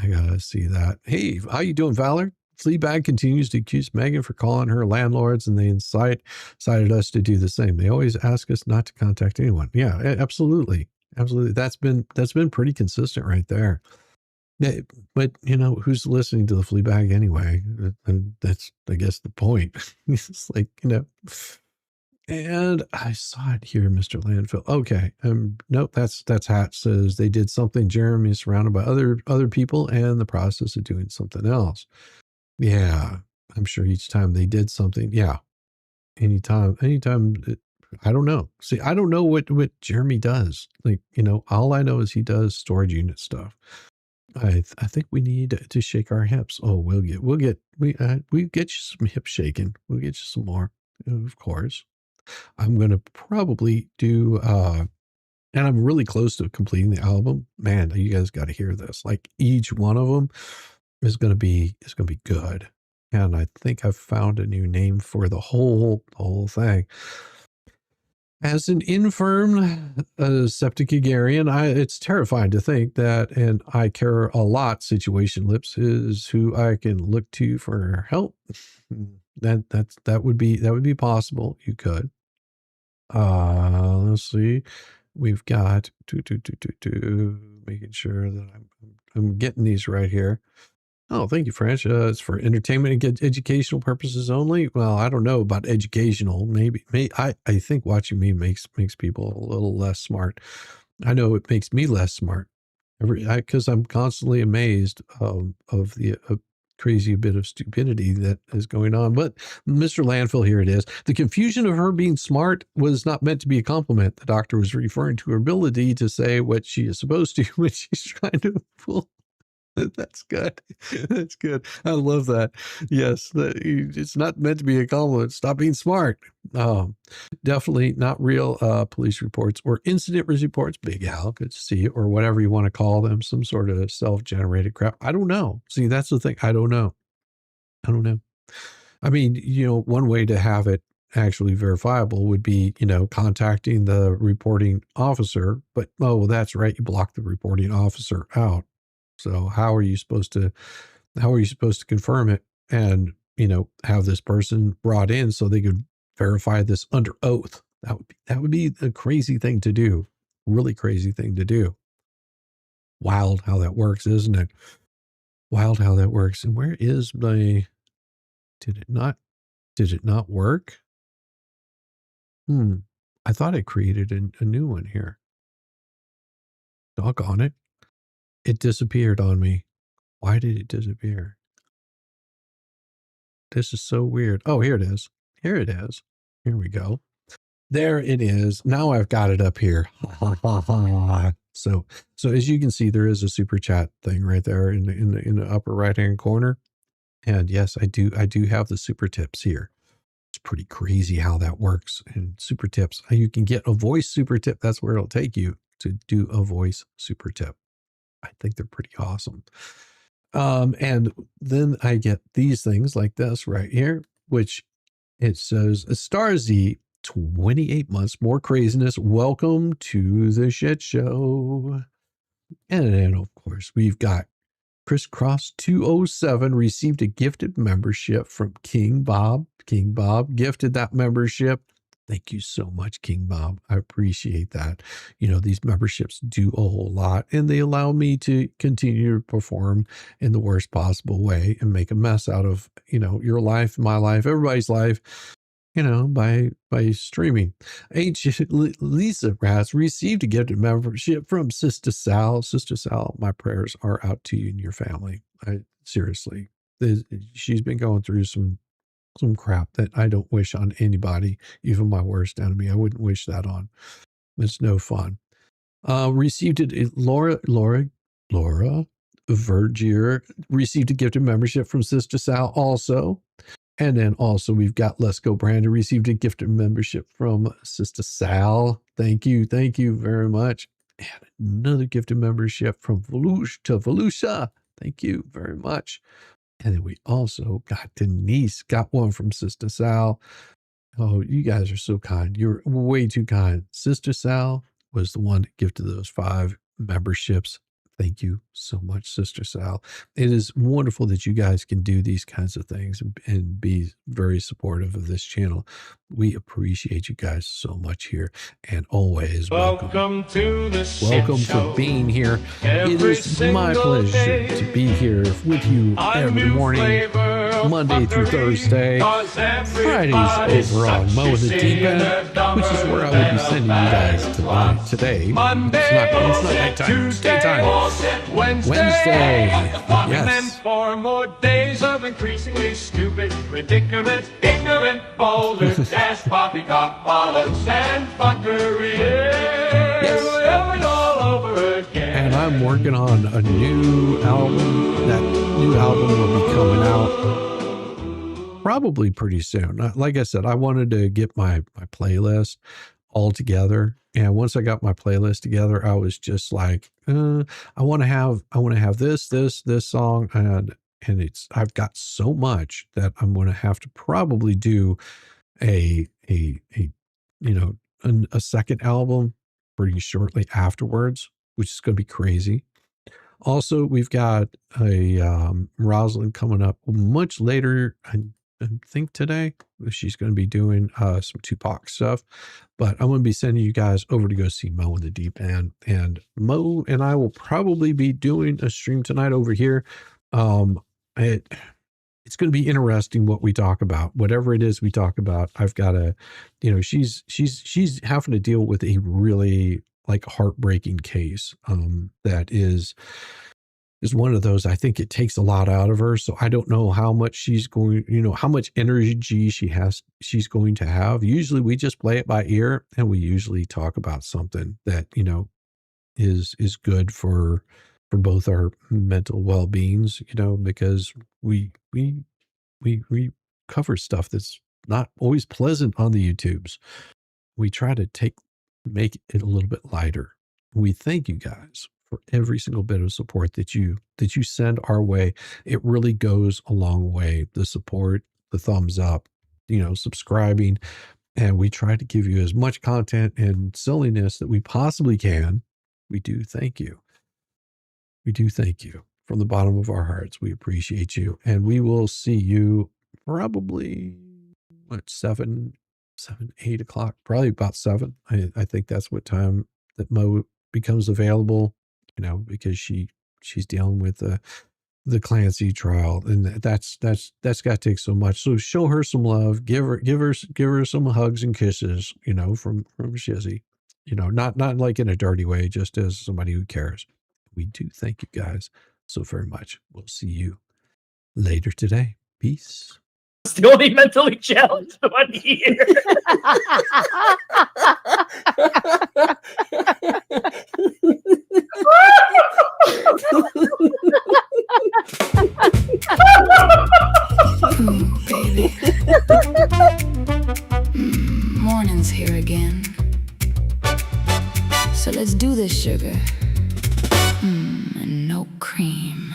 I gotta see that. Hey, how you doing, Valor? Fleabag continues to accuse Megan for calling her landlords, and they incited us to do the same. They always ask us not to contact anyone. Yeah, absolutely. Absolutely. That's been pretty consistent right there. Yeah, but you know, who's listening to the Fleabag anyway? And that's, I guess, the point. It's like, you know, And I saw it here, Mr. Landfill. Okay. Nope, that's Hat says they did something. Jeremy is surrounded by other people and the process of doing something else. Yeah. I'm sure each time they did something. Yeah. Anytime, I don't know. See, I don't know what Jeremy does. Like, all I know is he does storage unit stuff. I think we need to shake our hips. Oh, we get you some hip shaking. We'll get you some more, of course. I'm going to probably do, and I'm really close to completing the album. Man, you guys got to hear this. Like each one of them is going to be good. And I think I've found a new name for the whole thing. As an infirm septuagenarian, it's terrifying to think that, and I care a lot, Situation Lips is who I can look to for help. That would be possible. You could. Let's see. We've got making sure that I'm getting these right here. Oh, thank you, French. It's for entertainment and educational purposes only. Well, I don't know about educational. Maybe I think watching me makes people a little less smart. I know it makes me less smart because I'm constantly amazed of the crazy bit of stupidity that is going on. But Mr. Landfill, here it is. The confusion of her being smart was not meant to be a compliment. The doctor was referring to her ability to say what she is supposed to when she's trying to fool. That's good. That's good. I love that. Yes, it's not meant to be a compliment. Stop being smart. Definitely not real police reports or incident reports. Big Al, good to see you, or whatever you want to call them. Some sort of self-generated crap. I don't know. See, that's the thing. I don't know. I mean, one way to have it actually verifiable would be, contacting the reporting officer. But, oh, that's right. You block the reporting officer out. So how are you supposed to confirm it and, have this person brought in so they could verify this under oath? That would be a crazy thing to do. Really crazy thing to do. Wild how that works, isn't it? Wild how that works. And where is did it not work? I thought I created a new one here. Doggone it. It disappeared on me. Why did it disappear? This is so weird. Oh, here it is. Here it is. Here we go. There it is. Now I've got it up here. So as you can see, there is a super chat thing right there in the upper right hand corner. And yes, I do have the super tips here. It's pretty crazy how that works. And super tips, you can get a voice super tip. That's where it'll take you to do a voice super tip. I think they're pretty awesome. And then I get these things like this right here, which it says, Star Z, 28 months, more craziness. Welcome to the Schitt Show. And then, of course, we've got Crisscross 207 received a gifted membership from King Bob. King Bob gifted that membership. Thank you so much, King Bob. I appreciate that. These memberships do a whole lot, and they allow me to continue to perform in the worst possible way and make a mess out of, your life, my life, everybody's life, by streaming. Lisa Raz received a gifted membership from Sister Sal. Sister Sal, my prayers are out to you and your family. Seriously, she's been going through some crap that I don't wish on anybody, even my worst enemy. I wouldn't wish that on. It's no fun. Received it. Laura Vergier received a gifted membership from Sister Sal also. And then also we've got Let's Go Brandon received a gifted membership from Sister Sal. Thank you very much. And another gifted membership from Volusia. Thank you very much. And then we also got Denise, got one from Sister Sal. Oh, you guys are so kind. You're way too kind. Sister Sal was the one that gifted those 5 memberships. Thank you so much, Sister Sal. It is wonderful that you guys can do these kinds of things and be very supportive of this channel. We appreciate you guys so much here, and always welcome to the Schitt welcome Show. For being here. It is my pleasure to be here with you every morning. Monday through Thursday. Fridays over on Mo and the Deep End, which is where I will be sending you guys today. It's not nighttime, it's daytime. Wednesday. And then Yes. 4 more days of increasingly stupid, ridiculous, ignorant, boulder, dash, poppycock, bollocks, and fuckery. Yes. We'll do it all over again. And I'm working on a new album. That new album will be coming out probably pretty soon. Like I said, I wanted to get my playlist all together. And once I got my playlist together, I was just like, I want to have this song, and I've got so much that I'm going to have to probably do a second album pretty shortly afterwards, which is going to be crazy. Also, we've got a Rosalind coming up much later. I think today she's going to be doing some Tupac stuff, but I'm going to be sending you guys over to go see Mo in the Deep End, and Mo and I will probably be doing a stream tonight over here. It's going to be interesting what we talk about, whatever it is we talk about. I've got a, she's having to deal with a really like heartbreaking case that is one of those. I think it takes a lot out of her. So I don't know how much she's going, how much energy she's going to have. Usually we just play it by ear, and we usually talk about something that, is good for both our mental well-beings, because we cover stuff that's not always pleasant on the YouTubes. We try to make it a little bit lighter. We thank you guys for every single bit of support that you send our way. It really goes a long way. The support, the thumbs up, subscribing, and we try to give you as much content and silliness that we possibly can. We do thank you. We do thank you from the bottom of our hearts. We appreciate you, and we will see you probably 7, 8 o'clock, probably about 7. I think that's what time that Mo becomes available, because she's dealing with the Clancy trial, and that's got to take so much. So show her some love, give her some hugs and kisses, from Shizzy, not like in a dirty way, just as somebody who cares. We do thank you guys so very much. We'll see you later today. Peace. It's the only mentally challenged one here. Ooh, baby. Morning's here again. So let's do this, sugar. And no cream.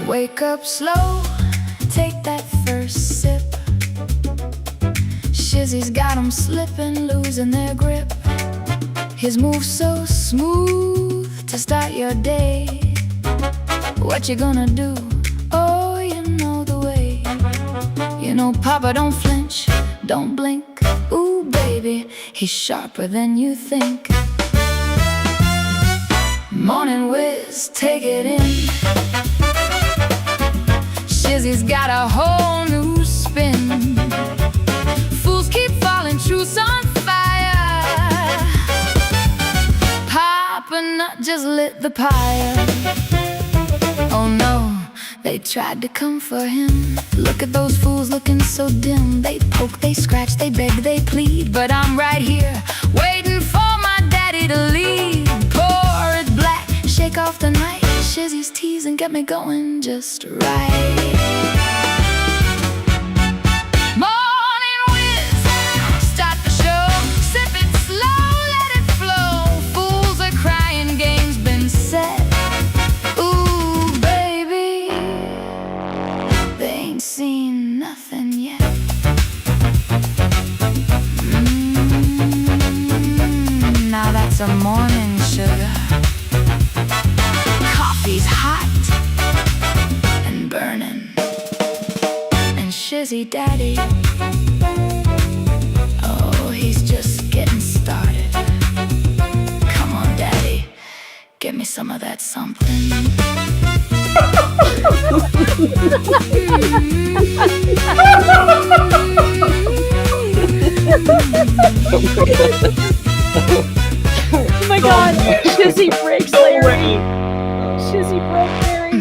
Wake up slow, take that first sip. Shizzy's got 'em slipping, losing their grip. His moves so smooth to start your day. What you gonna do? Oh, you know the way. Papa, don't flinch, don't blink. Ooh, baby, he's sharper than you think. Morning Whiz, take it in. Shizzy's got a whole new spin. Fools keep falling, truth's on fire. Papa Nut just lit the pyre. Oh no, they tried to come for him. Look at those fools looking so dim. They poke, they scratch, they beg, they plead. But I'm right here, waiting for my daddy to lead. Pour it black, shake off the night. Shizzy's tease and get me going just right. Morning Whiz, start the show. Sip it slow, let it flow. Fools are crying, game's been set. Ooh, baby, they ain't seen nothing yet. Now that's a morning sugar. Coffee's hot and burning, and Shizzy Daddy Oh my god, Shizzy breaks No Larry. way. Shizzy broke Larry.